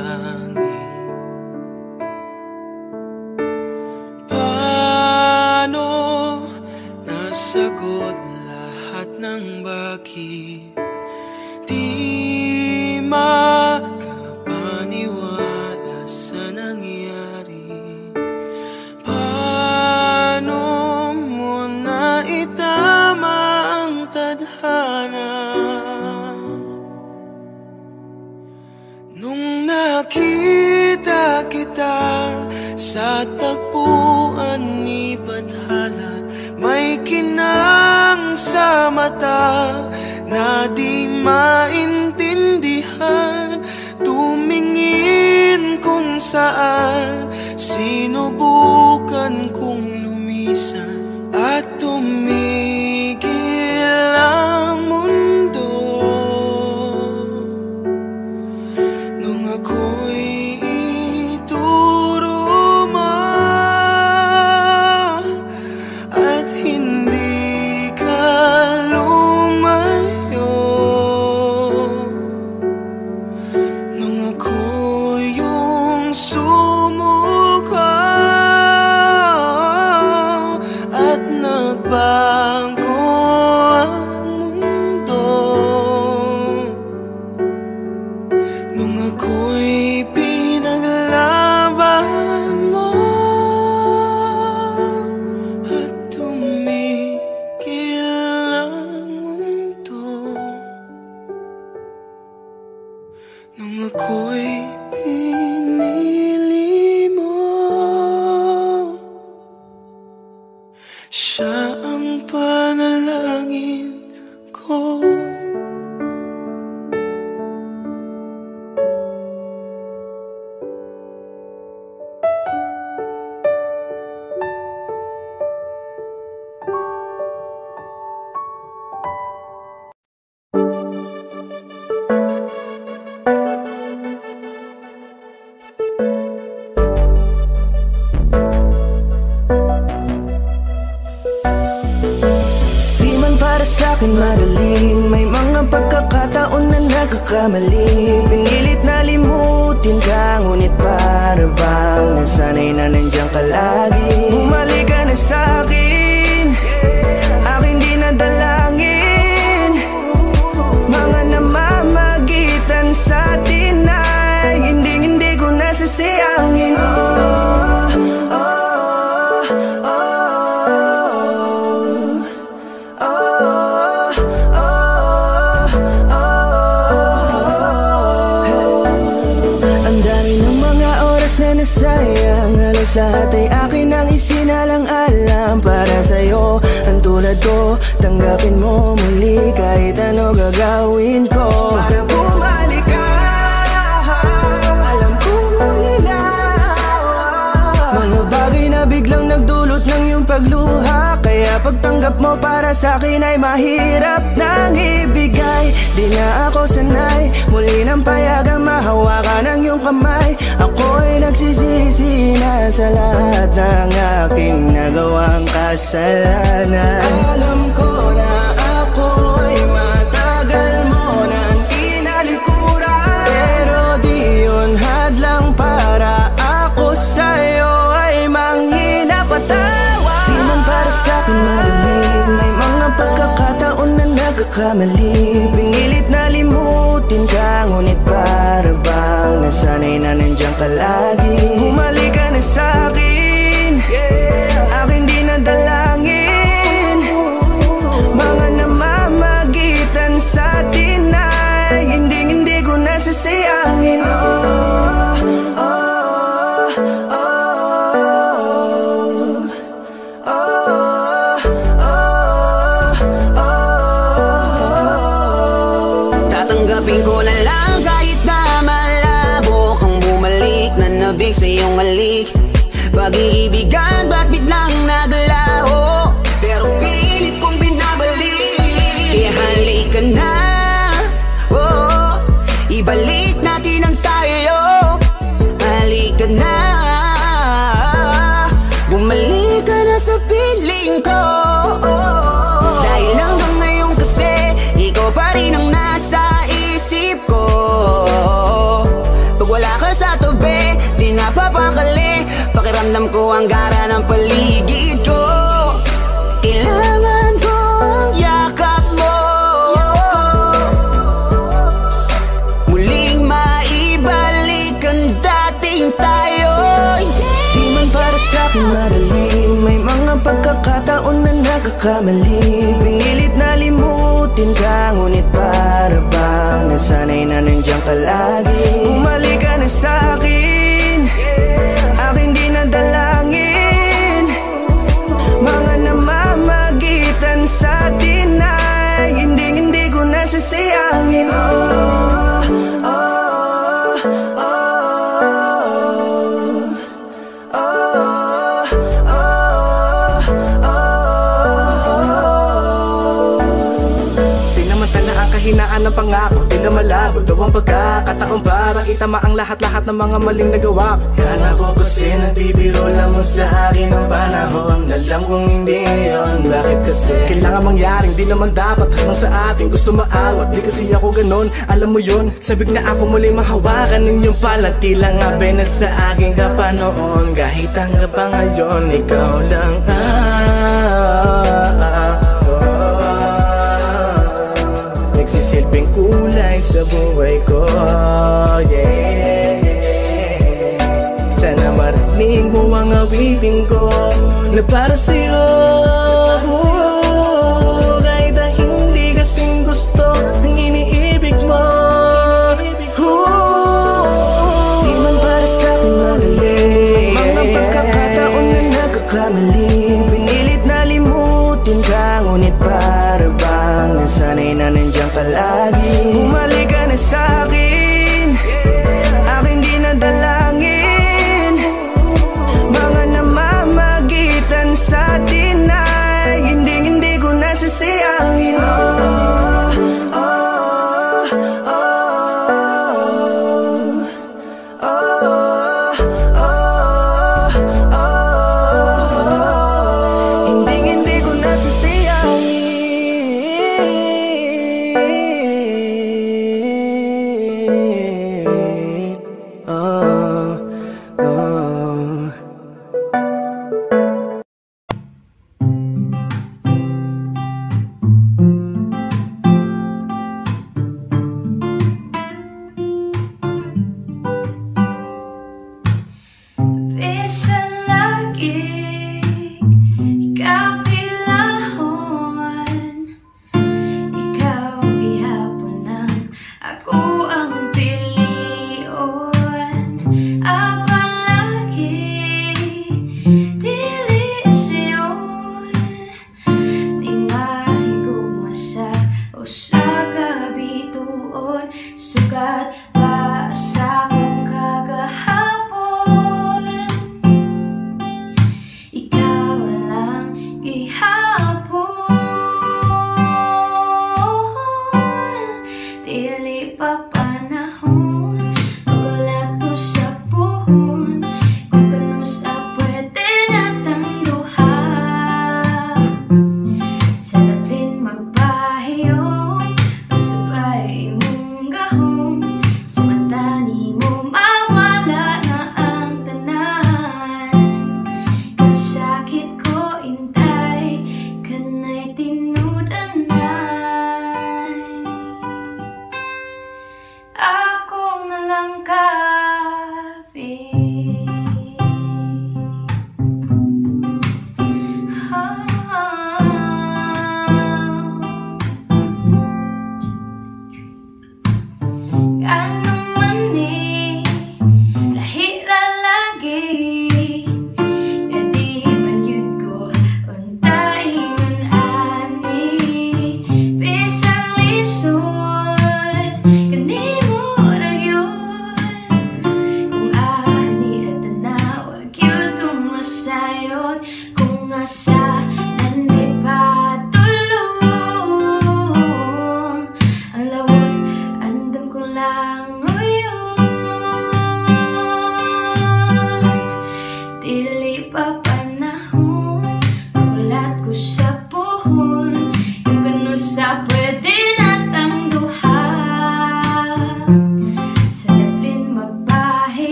Paano nasagot lahat ng bakit? Di makapaniwala sa nangyari. Paano mo naitama ang tadhana? Nung nakita kita sa tagpuan ni Bathala, may kinang sa mata na di maintindihan. Tumingin kung saan, sinubukan kong lumisan at tumigil ang mundo. Nung ako'y ituro mo at hindi ka lumayo. Nung ako yung sumuko, Di man para sa'kin magaling, may mga pagkakataon na nagkakamali. Pinilit na limutin ka, ngunit para bang nasanay na nandiyan ka lagi. Bumalik ka na sa'kin, aking di nadalangin. Mga namamagitan sa atin ay hindi ko nasasayangin. Sayang, halos lahat ay akin ang isinalang-alam para sa'yo. Ang tulad ko, tanggapin mo muli kahit ano gagawin ko para bumalik ka. Alam kong nanginawa mga bagay na biglang nagdulot ng iyong pagluha. Kaya pagtanggap mo para sa'kin ay mahirap nang ibigay. Di na ako sanay, muli nang payagang mahawakan ang iyong kamay. Ako'y nagsisisi na sa lahat ng aking nagawang kasalanan. Alam ko na ako'y matagal mo nang tinalikuran, pero di yun hadlang para ako sa'yo ay manghina patawa. Di man para sa'kin madaling, may mga pagkakataon na nagkakamali. Pinilit na limutin ka, ngunit para bang nasanay na nandiyan ka lagi. Bumalik ka na sa'kin, aking di nadalangin. Mga namamagitan sa atin ay hindi ko nasasayangin. Tatanggapin ko na lang kahit na malabo kang bumalik na nabig sa iyong halik. Pag-iibigan ba't biglang naglaho, pero pilit kong binabalik. Kaya halika na, oh, ibalik natin ang tayo. Halika na, bumalik ka na sa piling ko. Dahil hanggang ngayon kasi ikaw pa rin ang nasa isip ko. Pag wala ka sa tabi, di napapakali. Pakiramdam ko ang gara ng paligid ko. Kailangan ko ang yakap mo, muling maibalik ang dating tayo. Di man para sa'kin madaling, may mga pagkakataon na nagkakamali. Pinilit na limutin ka, ngunit para bang nasanay na nandiyan ka lagi. Bumalik ka na sa'kin, aking di nadalangin. Mga namamagitan sa atin ay hindi ko nasasayangin. Sinamantala ang kahinaan ng pangako, tila malabo daw ang pagkakataon para itama ang lahat-lahat ng mga maling nagawa. Kala ko kasi nagbibiro lamang sa akin ang panahon. Alam kong hindi ngayon, bakit kasi kailangan mangyaring di naman dapat hanggang sa atin gusto maawat. Di kasi ako ganon, alam mo yun. Sabik na ako muli mahawakan ng iyong palad. Tila nga na sa akin ka pa noon. Kahit hanggang pa ngayon, ikaw lang nagsisilbing kulay sa buhay ko, yeah. Sana marinig mo ang awitin ko na para sa'yo, kahit na hindi kasing gusto ng iniibig mo. Di man para sa'kin magaling, mga pagkakataon na nagkakamali. Pinilit na limutin ka, ngunit para bang nasanay na nandiyan ka lagi. Bumalik ka na sa'kin, aking di nadalangin. Mga namamagitan sa atin ay hindi ko nasasayangin.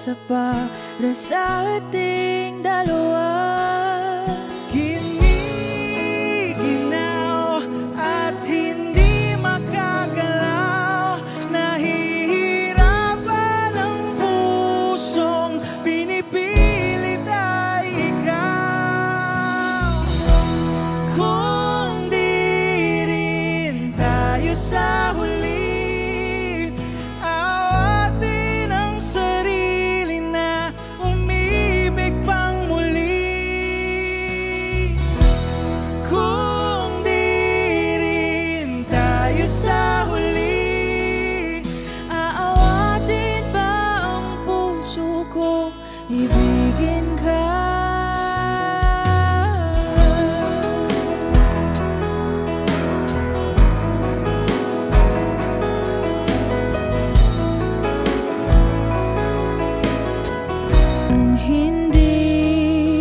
umaasa para sa ating dalawa. Giniginaw at hindi makagalaw, nahihirapan ang pusong pinipilit ay ikaw. Kung di rin tayo sa huli, awatin ang sarili na umibig pang muli. Kung di rin tayo sa huli, Aawatin ba ang puso ko, ibigin ka? Kung hindi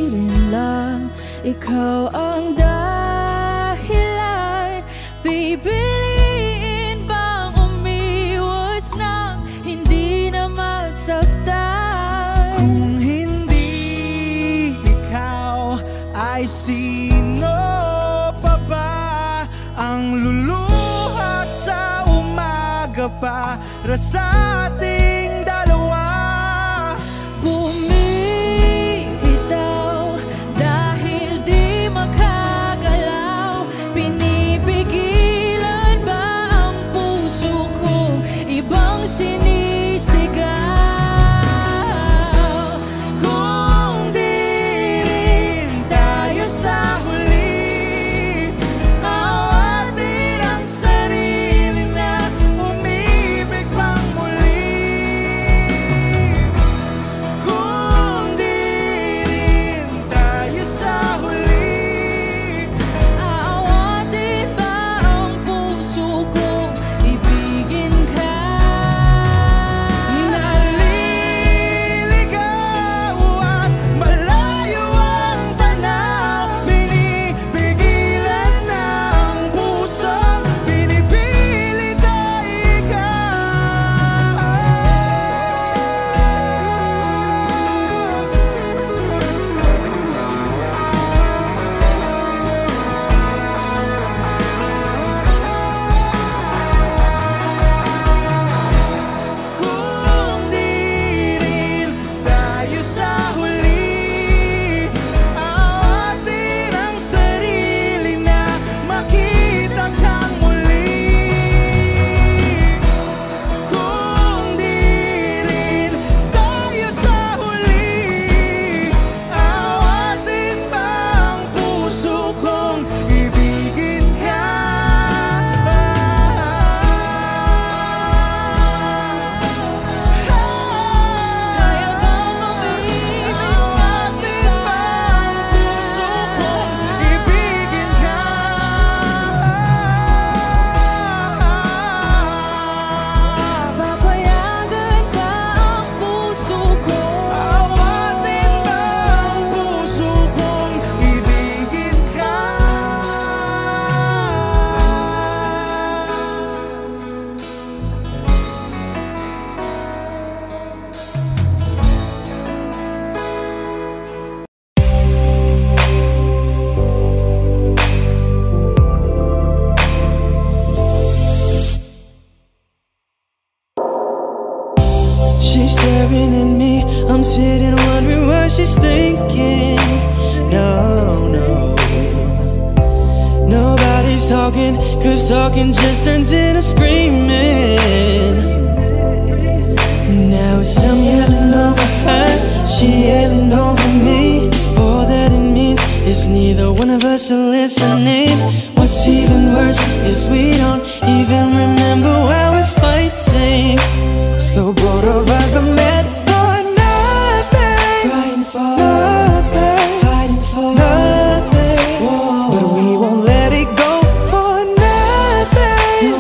rin lang ikaw ang dahilan, pipiliin bang umiwas nang hindi na masaktan? kung hindi ikaw, ay sino pa ba ang luluha sa umaga para sa ating dalawa? Bumibitaw dahil di makagalaw, pinipigilan ba ang puso ko, ibang sinisigaw? Kung di rin tayo sa huli, awatin ang sarili na umibig pang muli. Kung di rin tayo sa huli, Aawatin ba ang puso ko, ibigin ka? naliligaw at malayo ang tanaw, pinipigilan ng puso, pinipilit ay ikaw. Kung di rin tayo sa huli, awatin ang sarili na makita kang muli. Kung di rin tayo sa huli, awatin ba ang puso kong ibigin ka? Kaya bang umibig Awatin ba ang puso kong ibigin ka? Papayagan ba ang puso ko? Awatin ba ang puso kong ibigin ka? She's staring at me, I'm sitting wondering what she's thinking. No, no, nobody's talking, cause talking just turns into screaming. Now it's I'm yelling over her, she yelling over me. All that it means is neither one of us are listening. What's even worse is we don't even remember why we're fighting. So both of us are meant for nothing, fighting for nothing, fighting for nothing. Whoa. But we won't let it go for nothing,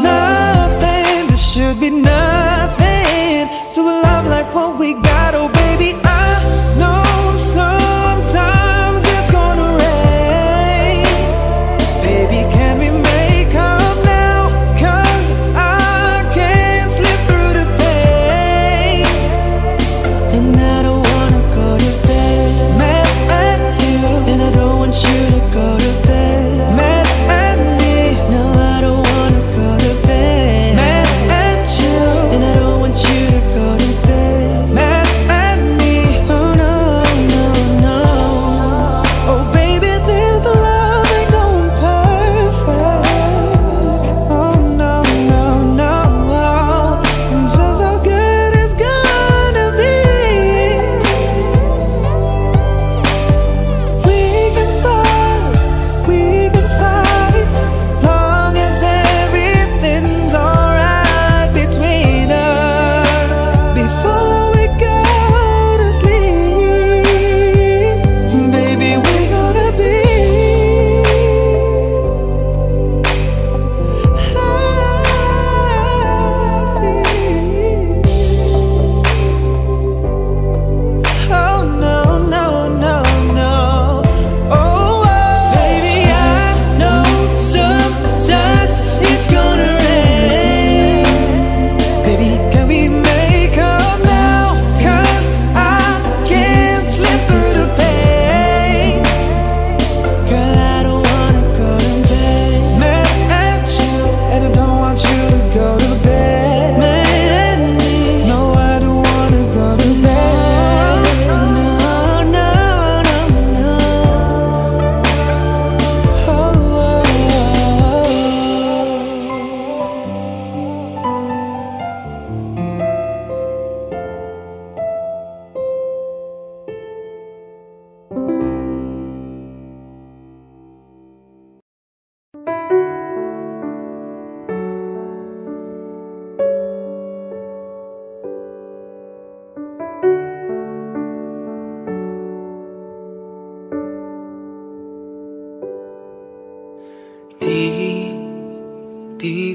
nothing. There should be nothing to a love like what we got. Oh baby, I know sometimes it's gonna rain. Baby, can we make up now? 'Cause I can't slip through the pain.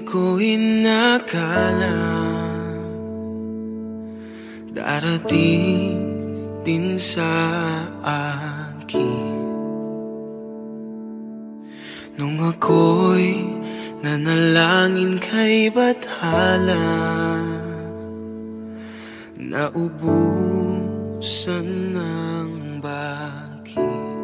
ko inakala darating din sa akin nung ako'y nanalangin kay Bathala. Naubusan ng bakit.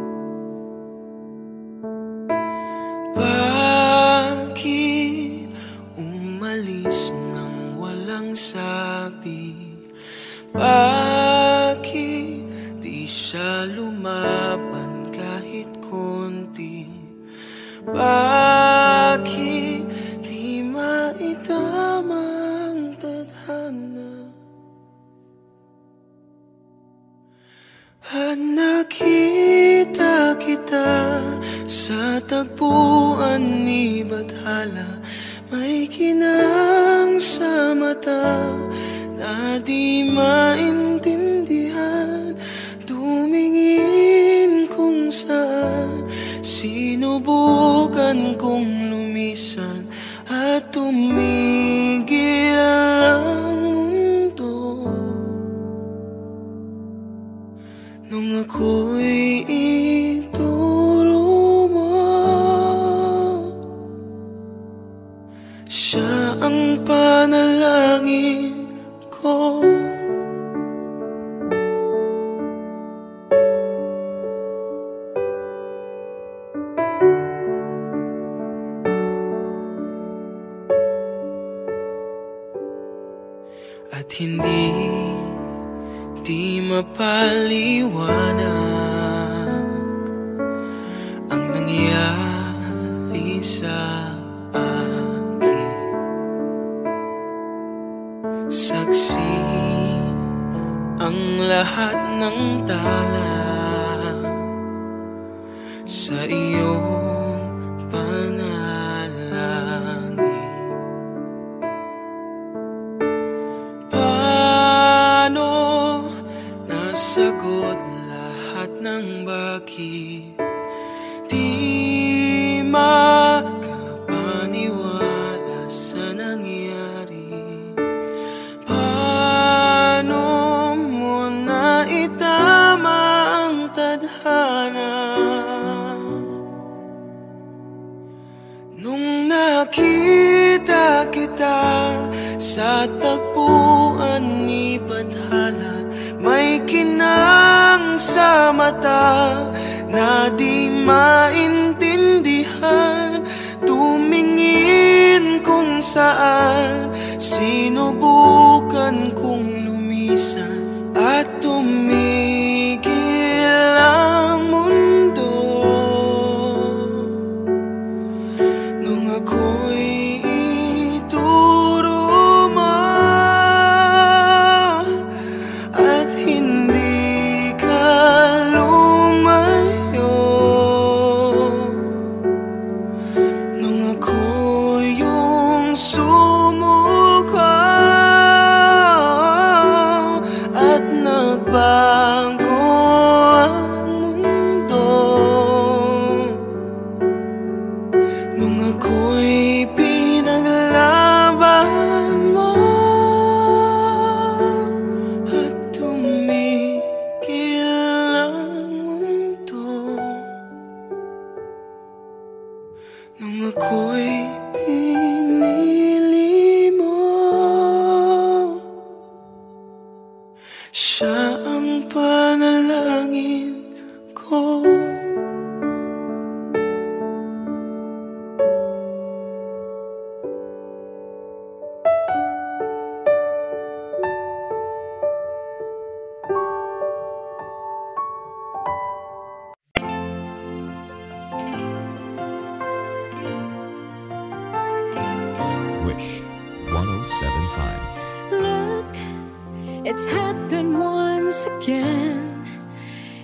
Bakit umalis nang walang sabi? Bakit di siya lumaban kahit konti? Bakit di maitamang tadhana? At nakita kita sa tagpuan ni Bathala, may kinang sa mata na di maintindihan. Tumingin kung saan, sinubukan kong lumisan at tumigil ang mundo. Nung ako'y ituro mo, siya ang panalangin ko. At hindi di mapaliwanag ang nangyari sa akin. Saksi ang lahat ng tala sa iyong panalangin. Sagot lahat ng bakit di makapaniwala sa nangyari. Paano mo na itama ang tadhana nung nakita kita sa tagpuan ni Bathala? May kinang sa mata na di maintindihan. Tumingin kung saan, sinubukan kong lumisan at tumigil ang mundo. Nung ako'y ituro mo at hindi ka lumayo, nung ako yung sumuko at nagbago ang mundo, nung ako'y pinaglaban mo at tumigil ang mundo, nung ako'y pinili mo, siya ang panalangin ko. Wish 1075. Look, it's happened once again.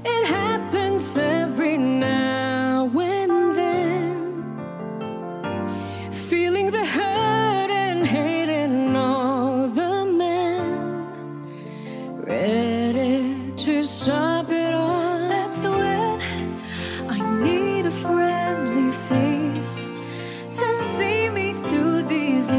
It happens every now and then. Feeling the hurt and hating all the men, ready to stop it all. That's when I need a friendly face to see me through these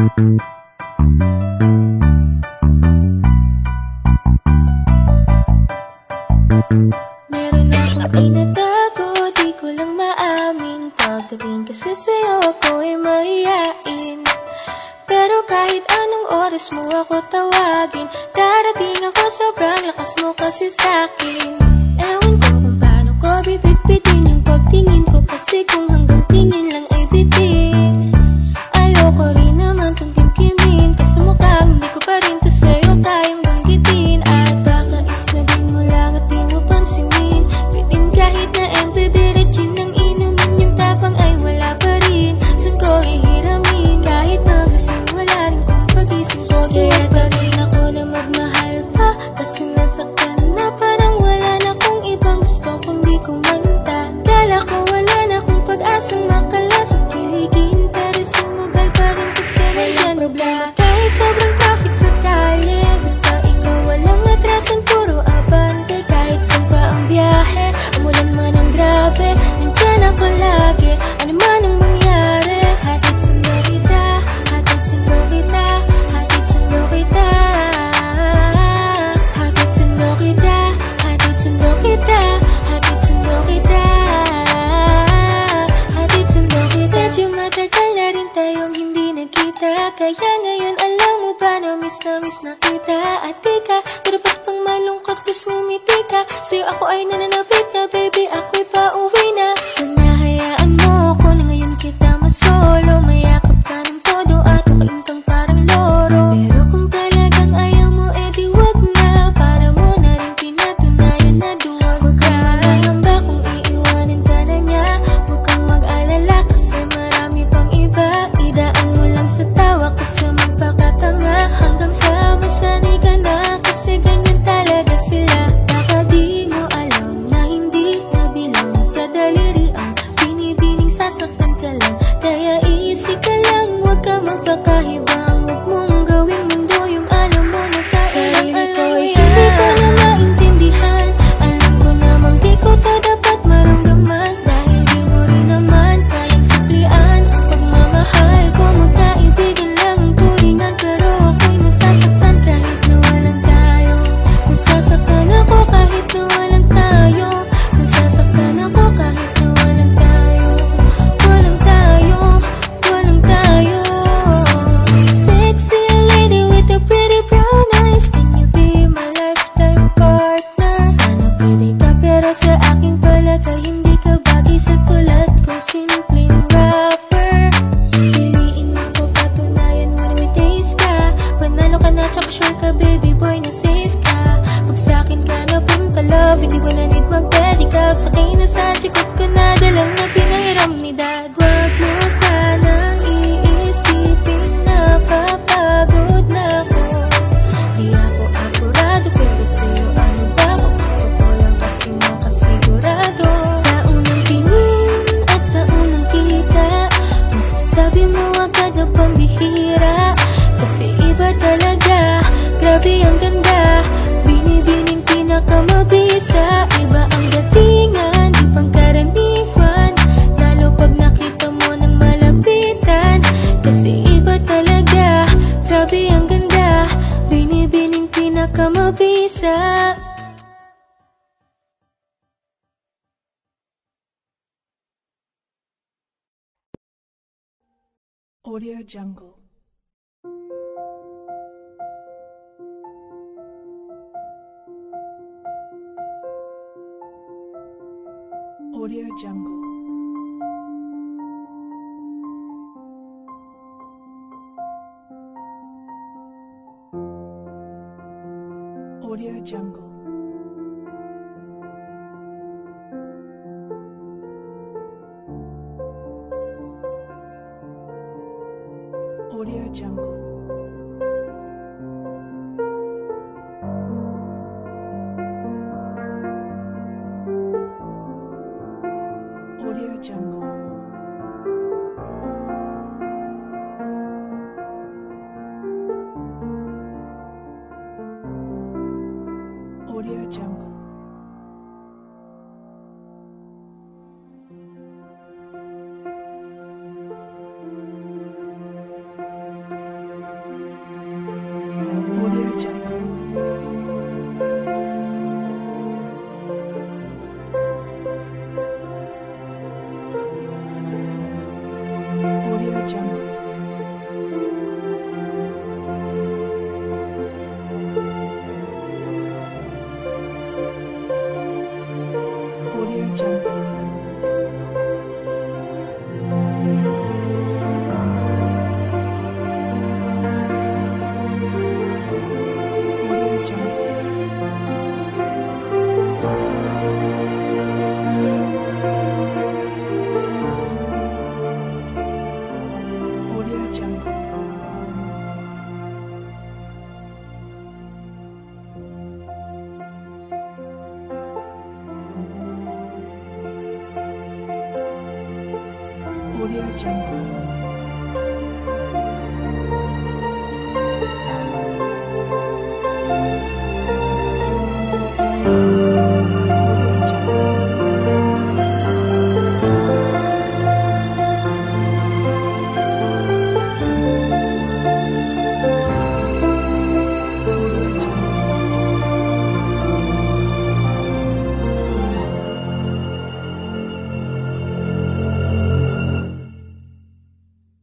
Meron akong tinatago, di ko lang maamin. Pagdating kasi sa'yo ako ay mahihain. Pero kahit anong oras mo ako tawagin, darating ako, sobrang lakas mo kasi sa'kin. Ewan ko kung paano ko bibit-bitin yung pagtingin ko, kasi kung hanggang tingin lang ay bitin. Ayoko rin naman tong kimkimin, kasi mukhang hindi ko pa rin to sa'yo kayang banggitin. At baka isnabing mo lang at di mo pansinin, bitin kahit na MPB Regine ang inumin, yung tapang ay wala pa rin. Saan ko ihiramin, kahit nagising wala rin kung pagising ko. Kaya pa rin ako na magmahal pa, kasi nasaktan na parang wala na kung ibang gusto kung di kumanta. Dala ko wala na kung pag-asang makalas at kiligin, pero sumugal pa rin kasi walang problema. Kahit sobrang traffic sa kalye, basta ikaw walang atrasan, puro abante. Kahit saan pa ang biyahe, umulan man ang grabe, nandyan ako lagi, ano man ang mangyari. Hatid sundo kita, hatid sundo kita, hatid sundo kita, hatid sundo kita, hatid sundo kita, hatid sundo kita, hatid sundo kita. Medyo matagal na rin tayong hindi nagkita, kaya ngayon alam mo ba na miss na kita. At di ka dapat pang malungkot, plus ngumiti ka, sa'yo ako ay nananapit na, baby ako'y pauwi na. Sana hayaan mo ko na ngayon kita masolo, mayakap ka ng todo at ukain kang parang loro. Pero kung talagang ayaw mo, edi wag na, para mo na rin pinatunayan na duwag ka. Hangamba kung iiwanan ka na niya, huwag kang mag-alala kasi marami pang iba. Idaan mo lang sa tawa kasi magpakatanga, hanggang sa masanay ka na, kasi ganyan talaga sila. Baka di mo alam na hindi nabilang sa daliri ang binibining sasaktan ka lang. Kaya iisip ka lang, huwag ka magpakahibang, huwag mong gawing mundo yung alam mo na sarili ko ay hindi ko na maintindihan. Alam ko namang di ko to dapat maramdaman, dahil di mo rin naman kayang suklian ang pagmamahal ko. Magkaibigan lang ang turingan, pero ako'y nasasaktan kahit na walang tayo. Nasasaktan ako kahit na walang tayo. Nasasaktan ako kahit na walang tayo. Walang tayo, walang tayo. Sexy lady with the pretty brown eyes, can you be my lifetime partner? Sana pwede ka, pero sa aking palagay hindi ka bagay sa tulad kong simpleng rapper. Piliin mo ko, patunayan mo may taste ka, panalo ka na tsaka sure ka baby boy na safe ka. Pag sa'kin ka na love, hindi ko na need mag-pedicab, sakay na sa chikot ko na dalang na pinahiram ni dad. Wag mo sanang iisipin na papagod na ako, di ako apurado, pero sa'yo ano ba ako, gusto ko lang kasi makasigurado. Sa unang tingin at sa unang kita, masasabi mo agad na pambihira, kasi iba talaga, grabe ang ganda, binibining pinakamabisa. Iba ang datingan, di pangkaraniwan, lalo pag nakita mo ng malapitan, kasi iba talaga, grabe ang ganda, binibining pinakamabisa. Audio Jungle. Audio Jungle. Audio Jungle. Audio Jungle. Audio Jungle. Audio Jungle.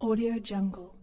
Audio Jungle.